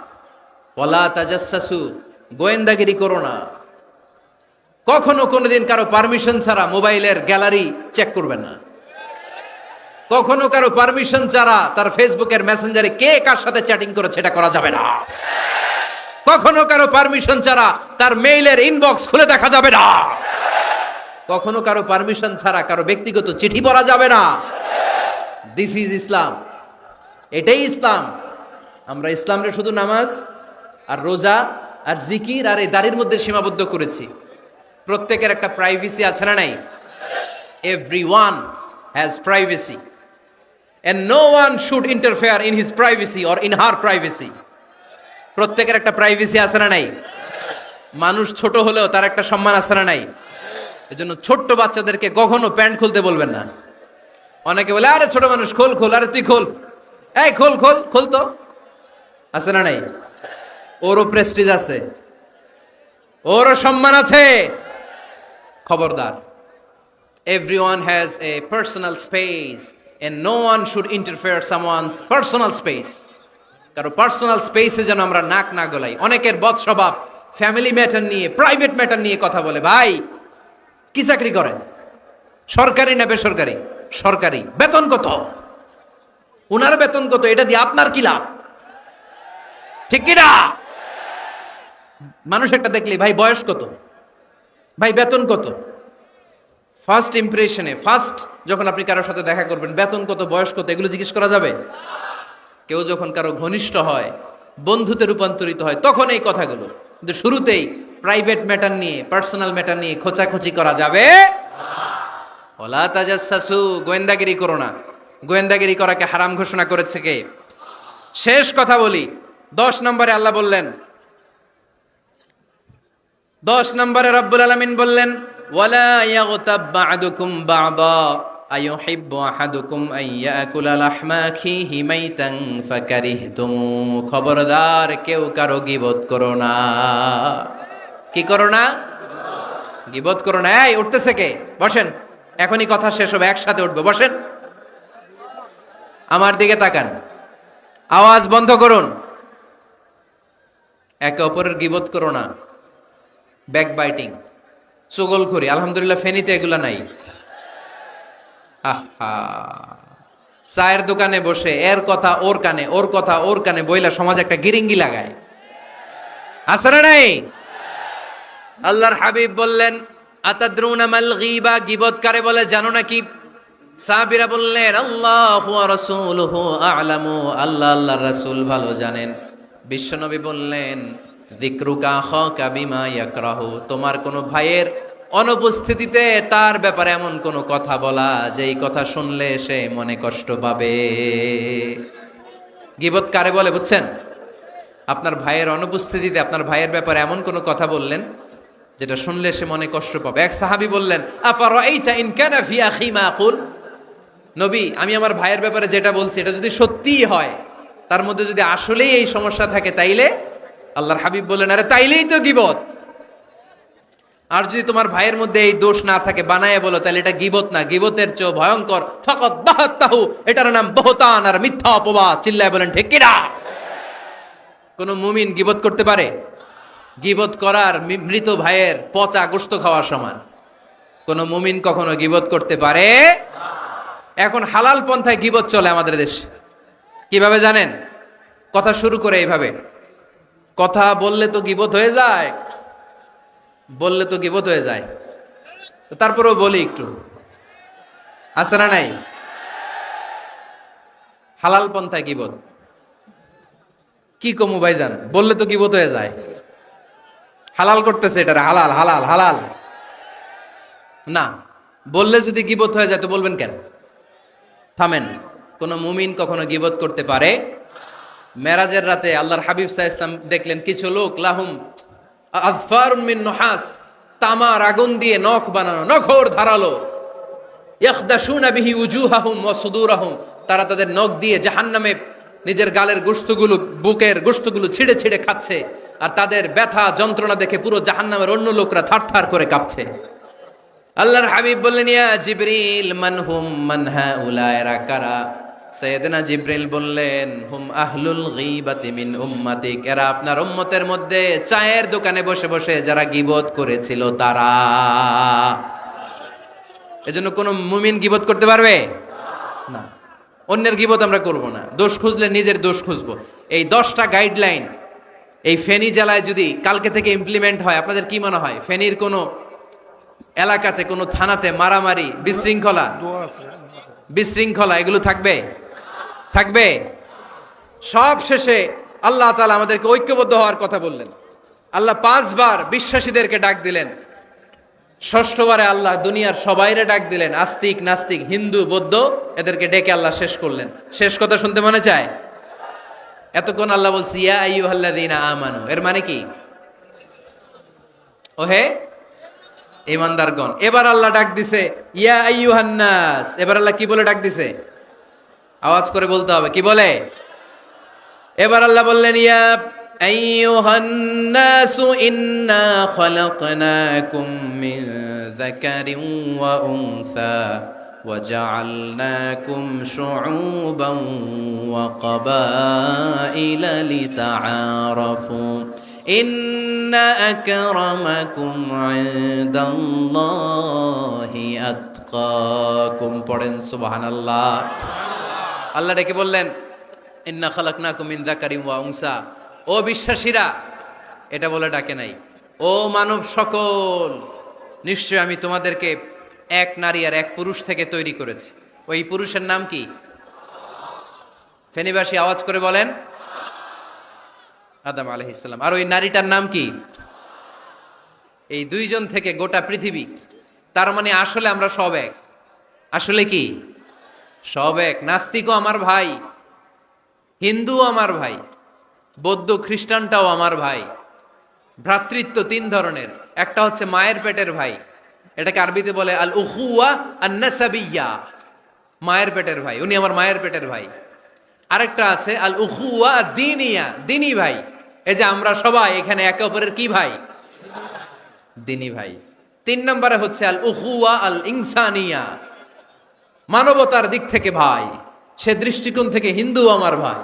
ওয়ালা তাজাসসু, গোয়েন্দাগিরি করো না। কখনো কোনোদিন কারো পারমিশন ছাড়া মোবাইলের গ্যালারি চেক করবেন না। কখনো কারো পারমিশন ছাড়া তার ফেসবুকের মেসেঞ্জারে কে কার সাথে চ্যাটিং করেছে এটা করা যাবে না। কখনো কারো পারমিশন ছাড়া তার মেইলের ইনবক্স খুলে দেখা যাবে না। কখনো কারো পারমিশন ছাড়া কারো ব্যক্তিগত চিঠি পড়া যাবে না। দিস ইজ ইসলাম, এটাই ইসলাম। আমরা ইসলামরে শুধু নামাজ আর রোজা আর জিকির আর এই দাড়ির মধ্যে সীমাবদ্ধ করেছি। প্রত্যেকের একটা প্রাইভেসি আছে না নাই? Everyone has privacy and no one should interfere in his privacy or in her privacy. প্রত্যেকের একটা প্রাইভেসি আছে না নাই? মানুষ ছোট হলেও তার একটা সম্মান আছে না নাই? এজন্য ছোট্ট বাচ্চাদেরকে কখনো প্যান্ট খুলতে বলবেন না। অনেকে বলে, আরে ছোট মানুষ, খোল খোল, আরে তুই খোল, এই খোল খোল খোল, তো আছে না নাই? ওরও প্রেস্টিজ আছে, ওরও সম্মান আছে। খবরদার, everyone has a personal space and no one should interfere someone's personal space. কারো পার্সোনাল স্পেসে যেন আমরা নাক না গলাই। অনেকের বদ স্বভাব ফ্যামিলি ম্যাটার নিয়ে, প্রাইভেট ম্যাটার নিয়ে কথা বলে। ভাই, কি চাকরি করেন? সরকারি না বেসরকারি? সরকারি। বেতন কত? উনার বেতন কত? এটা দিয়ে আপনার কি লাভ? ঠিক কি না? মানুষ একটা দেখলে, ভাই বয়স কত, ভাই বেতন কত? ফার্স্ট ইমপ্রেশনে, ফার্স্ট যখন আপনি কারোর সাথে দেখা করবেন, বেতন কত, বয়স কত, এগুলো জিজ্ঞেস করা যাবে? কেউ যখন কারো ঘনিষ্ঠ হয়, বন্ধুতে রূপান্তরিত হয়, তখন এই কথাগুলো। কিন্তু শুরুতেই প্রাইভেট ম্যাটার নিয়ে, পার্সোনাল ম্যাটার নিয়ে খোঁচাখুচি করা যাবে। ওয়ালা তাজাসসু, গোয়েন্দাগিরি করো না। গোয়েন্দাগিরি করাকে হারাম ঘোষণা করেছে কে? শেষ কথা বলি, 10 নম্বরে আল্লাহ বললেন, 10 নম্বরে রব্বুল আলামিন বললেন, ওয়ালা ইয়াগতাব বা'দুকুম বা'দা আইয়ুহিব্বু আহাদুকুম আন ইয়াকুলা লাহমা আখিহি মাইতান ফাকারিহতুমু। খবরদার, কেউ কারো গীবত করো না। কি করো না? গীবত করো না। এই উঠতেছে কে? বসেন, এখনই কথা শেষ হবে, একসাথে উঠবো। বসেন, আমার দিকে তাকান, আওয়াজ বন্ধ করুন। একে অপরের গীবত করো না। ব্যাকবাইটিং, চুগলখড়ি, আলহামদুলিল্লাহ ফেনীতে এগুলা নাই। আহা, চায়ের দোকানে বসে এর কথা ওর কানে, ওর কথা ওর কানে বইলা সমাজ একটা গিরিঙ্গি লাগায়, আছে না নাই? আল্লাহর হাবিব বললেন, আতাদরুনা মাল গীবা, গীবত কারে বলে জানো নাকি? সাহাবীরা বললেন, আল্লাহু ওয়া রাসূলুহু আ'লামু, আল্লাহ আল্লাহর রাসূল ভালো জানেন। বিশ্বনবী বললেন, যিকরুকা আখাকা বিমা ইয়াকরাহু, তোমার কোনো ভাইয়ের অনুপস্থিতিতে তার ব্যাপারে এমন কোনো কথা বলা যেই কথা শুনলে সে মনে কষ্ট পাবে। গীবত কারে বলে বুঝছেন? আপনার ভাইয়ের অনুপস্থিতিতে আপনার ভাইয়ের ব্যাপারে এমন কোনো কথা বললেন যেটা শুনলে সে মনে কষ্ট পাবে। এক সাহাবী বললেন, আফারাইতা ইন কানা ফি আখি মা আকুল, নবী, আমি আমার ভাইয়ের ব্যাপারে যেটা বলছি এটা যদি সত্যিই হয়, তার মধ্যে যদি আসলেই এই সমস্যা থাকে, তাইলে? আল্লাহর হাবিব বললেন, আরে তাইলেই তো গীবত। আর যদি তোমার ভাইয়ের মধ্যে এই দোষ না থাকে, বানায় বলো, তাহলে এটা গীবত না, গীবতের চেয়ে ভয়ঙ্কর। ফাকাদ বাহাত্তাহু, এটার নাম বহতান আর মিথ্যা অপবাদ। চিল্লায় বলেন ঠিক কি না? কোন মুমিন গীবত করতে পারে? গীবত করার মৃত ভাইয়ের পচা গোশত খাওয়ার সমান। কোন মুমিন কখনো গীবত করতে পারে? এখন হালাল পন্থায় গীবত চলে আমাদের দেশে। কিভাবে জানেন? কথা শুরু করে এইভাবে, কথা বললে তো গীবত হয়ে যায়, বললে তো গীবত হয়ে যায়, তারপরেও বলি একটু, আছে না নাই? হালাল পন্থায় গীবত। কি কমু ভাইজান, বললে তো গীবত হয়ে যায়। হালাল করতেছে এটা, হালাল হালাল হালাল না, বললে যদি গীবত হয়ে যায় তো বলবেন কেন? থামেন। কোন মুমিন কখনো গীবত করতে পারে? মেরাজের রাতে আল্লাহর হাবিব সাল্লাল্লাহু আলাইহি ওয়াসাল্লাম দেখলেন কিছু লোক লাহুম আযফারুন মিন নুহাস, তামার আগুন দিয়ে নখ বানানো, নখর ধারালো, ইয়াখদাশুনা বিহি উজুহাহুম ওয়া সুদুরাহুম, তারা তাদের নখ দিয়ে জাহান্নামে নিজের গালের গোশতগুলো, বুকের গোশতগুলো ছিঁড়ে ছিঁড়ে খাচ্ছে, আর তাদের ব্যথা যন্ত্রণা দেখে পুরো জাহান্নামের অন্য লোকরা থারথার করে কাঁপছে। আল্লাহর হাবিব বললেন, ইয়া জিবরিল মান হুম মান হাউলা, এরা কারা? সাইয়েদনা জিবরিল বললেন, হুম আহলুল গীবাতি মিন উম্মাতিক, এরা আপনার উম্মতের মধ্যে চায়ের দোকানে বসে বসে যারা গীবত করেছিল তারা। এজন্য কোন মুমিন গীবত করতে পারবে না। অন্যের গীবত আমরা করব না, দোষ খুঁজলে নিজের দোষ খুঁজবো। এই 10টা গাইডলাইন এই ফেনী জেলায় যদি কালকে থেকে ইমপ্লিমেন্ট হয়, আপনাদের কি মনে হয় ফেনীর কোনো এলাকাতে, কোনো থানাতে মারামারি, বিশৃঙ্খলা এগুলো থাকবে? থাকবে? সব শেষে আল্লাহ তাআলা আমাদেরকে ঐক্যবদ্ধ হওয়ার কথা বললেন। আল্লাহ 5 বার বিশ্বাসীদেরকে ডাক দিলেন, 6ষ্ঠবারে আল্লাহ দুনিয়ার সবাইরে ডাক দিলেন, আস্তিক নাস্তিক হিন্দু বৌদ্ধ এদেরকে ডেকে আল্লাহ শেষ করলেন। শেষ কথা শুনতে মনে চায়? এতক্ষণ আল্লাহ বলছি ইয়া আইয়ুহাল্লাযীনা আমানু, এর মানে কি? ওহে ঈমানদারগণ। এবার আল্লাহ ডাক দিছে ইয়া আইয়ুহান নাস। এবার আল্লাহ কি বলে ডাক দিছে? আওয়াজ করে বলতে হবে, কি বলে? এবার আল্লাহ বললেন, ইয়া আইয়ুহান নাস ইন্না খালাকনাকুম মিন যাকারিন ওয়া উনসা ওয়া জাআলনাকুম শুউবান ওয়া ক্বাবাইলা লিতাআরাফু ইন্না আকরামাকুম ইনদাল্লাহি আতকাকুম। পড়েন সুবহানাল্লাহ। আল্লাহ ডেকে বললেন, ইন্না খালাকনাকুম মিন যাকারিন ওয়া উনসা, ও বিশ্বাসীরা, এটা বলে ডাকে নাই, ও মানব সকল, নিশ্চয় আমি তোমাদেরকে এক নারী আর এক পুরুষ থেকে তৈরি করেছি। ওই পুরুষের নাম কি? ফেনীবাসী আওয়াজ করে বলেন, আদম আলাইহিস সালাম। আর ওই নারীটার নাম কি? এই দুইজন থেকে গোটা পৃথিবী। তার মানে আসলে আমরা সব এক। আসলে কি? সব এক। নাস্তিকও আমার ভাই, হিন্দুও আমার ভাই, বৌদ্ধ খ্রিস্টানটাও আমার ভাই। ভ্রাতৃত্ব 3 ধরনের। একটা হচ্ছে মায়ের পেটের ভাই, এটাকে আরবিতে বলে আল উখুয়া আন নাসাবিয়্যা, মায়ের পেটের ভাই, উনি আমার মায়ের পেটের ভাই। আরেকটা আছে আল উখুয়া দ্বীনিয়া, দ্বীনি ভাই। এই যে আমরা সবাই এখানে একে অপরের কি ভাই? দ্বীনি ভাই। 3 নম্বরে হচ্ছে আল উখুয়া আল ইনসানিয়া, মানবতার দিক থেকে ভাই। সে দৃষ্টিকোণ থেকে হিন্দু আমার ভাই,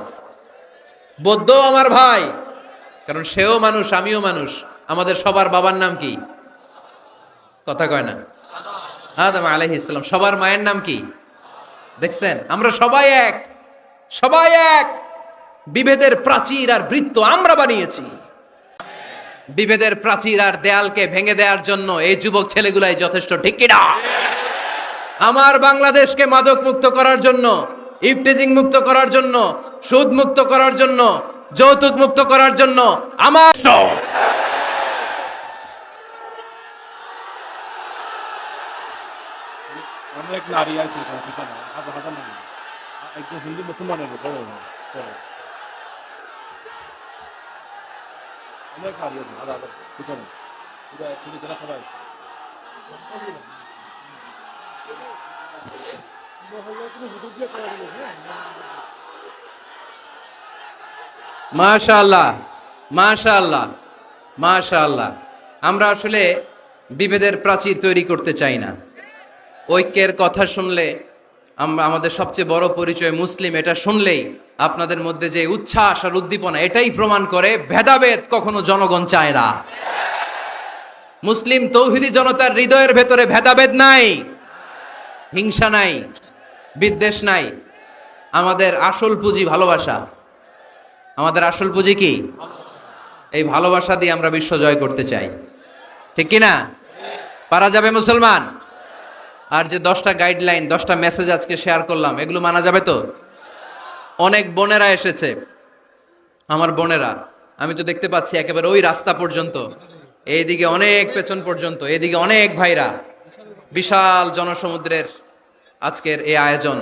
বৌদ্ধ আমার ভাই, কারণ সেও মানুষ আমিও মানুষ। আমাদের সবার বাবার নাম কি? কথা কয় না? আদম আলাইহিস সালাম। সবার মায়ের নাম কি? দেখছেন, আমরা সবাই এক, সবাই এক। বিভেদের প্রাচীর আর বৃত্ত আমরা বানিয়েছি। বিভেদের প্রাচীর আর দেয়ালকে ভেঙে দেওয়ার জন্য এই যুবক ছেলেগুলাই যথেষ্ট, ঠিক কিনা? আমার বাংলাদেশকে মাদক মুক্ত করার জন্য, ইফটিজিং মুক্ত করার জন্য, সুদ মুক্ত করার জন্য, যৌতুক মুক্ত করার জন্য আমার অনেক নারী আছে পিছনে, হাজার হাজার নারী, একজন হিন্দু মুসলমানের বড় অনেক নারী আছে, হাজার হাজার পিছনে, পুরো ছেলে যারা সবাই আছে। মাশাআল্লাহ, মাশাআল্লাহ, মাশাআল্লাহ। আমরা আসলে বিভেদের প্রাচীর তৈরি করতে চাই না। ঐক্যের কথা শুনলে আমরা, আমাদের সবচেয়ে বড় পরিচয় মুসলিম, এটা শুনলেই আপনাদের মধ্যে যে উচ্ছ্বাস আর উদ্দীপনা, এটাই প্রমাণ করে ভেদাভেদ কখনো জনগণ চায় না। মুসলিম তৌহিদি জনতার হৃদয়ের ভেতরে ভেদাভেদ নাই, হিংসা নাই, বিদ্বেষ নাই। আমাদের আসল পুঁজি ভালোবাসা। আমাদের আসল পুঁজি কি? এই ভালোবাসা দিয়ে আমরা বিশ্ব জয় করতে চাই, ঠিক কিনা? পারা যাবে মুসলমান? আর যে 10টা গাইডলাইন, 10টা মেসেজ আজকে শেয়ার করলাম, এগুলো মানা যাবে তো? অনেক বোনেরা এসেছে, আমার বোনেরা, আমি তো দেখতে পাচ্ছি একেবারে ওই রাস্তা পর্যন্ত, এইদিকে অনেক পেছন পর্যন্ত, এইদিকে অনেক ভাইরা, বিশাল জনসমুদ্রের আজকের এই আয়োজন।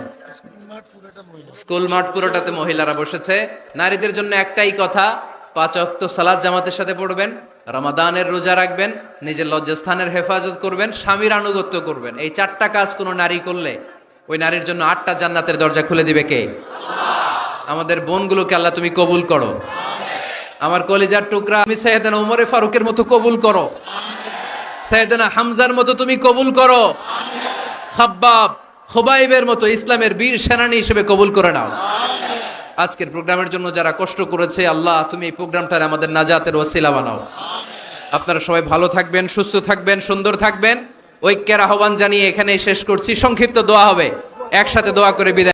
স্কুল মাঠ পুরোটাতে মহিলারা বসেছে। নারীদের জন্য একটাই কথা, 5 ওয়াক্ত সালাত জামাতের সাথে পড়বেন, রমাদানের রোজা রাখবেন, নিজের লজ্জাস্থানের হেফাজত করবেন, স্বামীর আনুগত্য করবেন। এই 4টা কাজ কোনো নারী করলে ওই নারীর জন্য 8টা জান্নাতের দরজা খুলে দিবে কে? আমাদের বোনগুলোকে আল্লাহ তুমি কবুল করো। আমার কলিজার টুকরা, আমি সাইয়েদনা ওমরে ফারুকের মতো কবুল করো, সাইয়েদনা হামজার মতো তুমি কবুল করো, খাব্বাব খুবাইবের মতো ইসলামের বীর সেনানী হিসেবে কবুল করে নাও। আজকের প্রোগ্রামের জন্য যারা কষ্ট করেছে, আল্লাহ তুমি এই প্রোগ্রামটার আমাদের নাজাতের ওসিলা বানাও। আপনারা সবাই ভালো থাকবেন, সুস্থ থাকবেন, সুন্দর থাকবেন। ঐক্যের আহ্বান জানিয়ে এখানেই শেষ করছি। সংক্ষিপ্ত দোয়া হবে, একসাথে দোয়া করে বিদায়।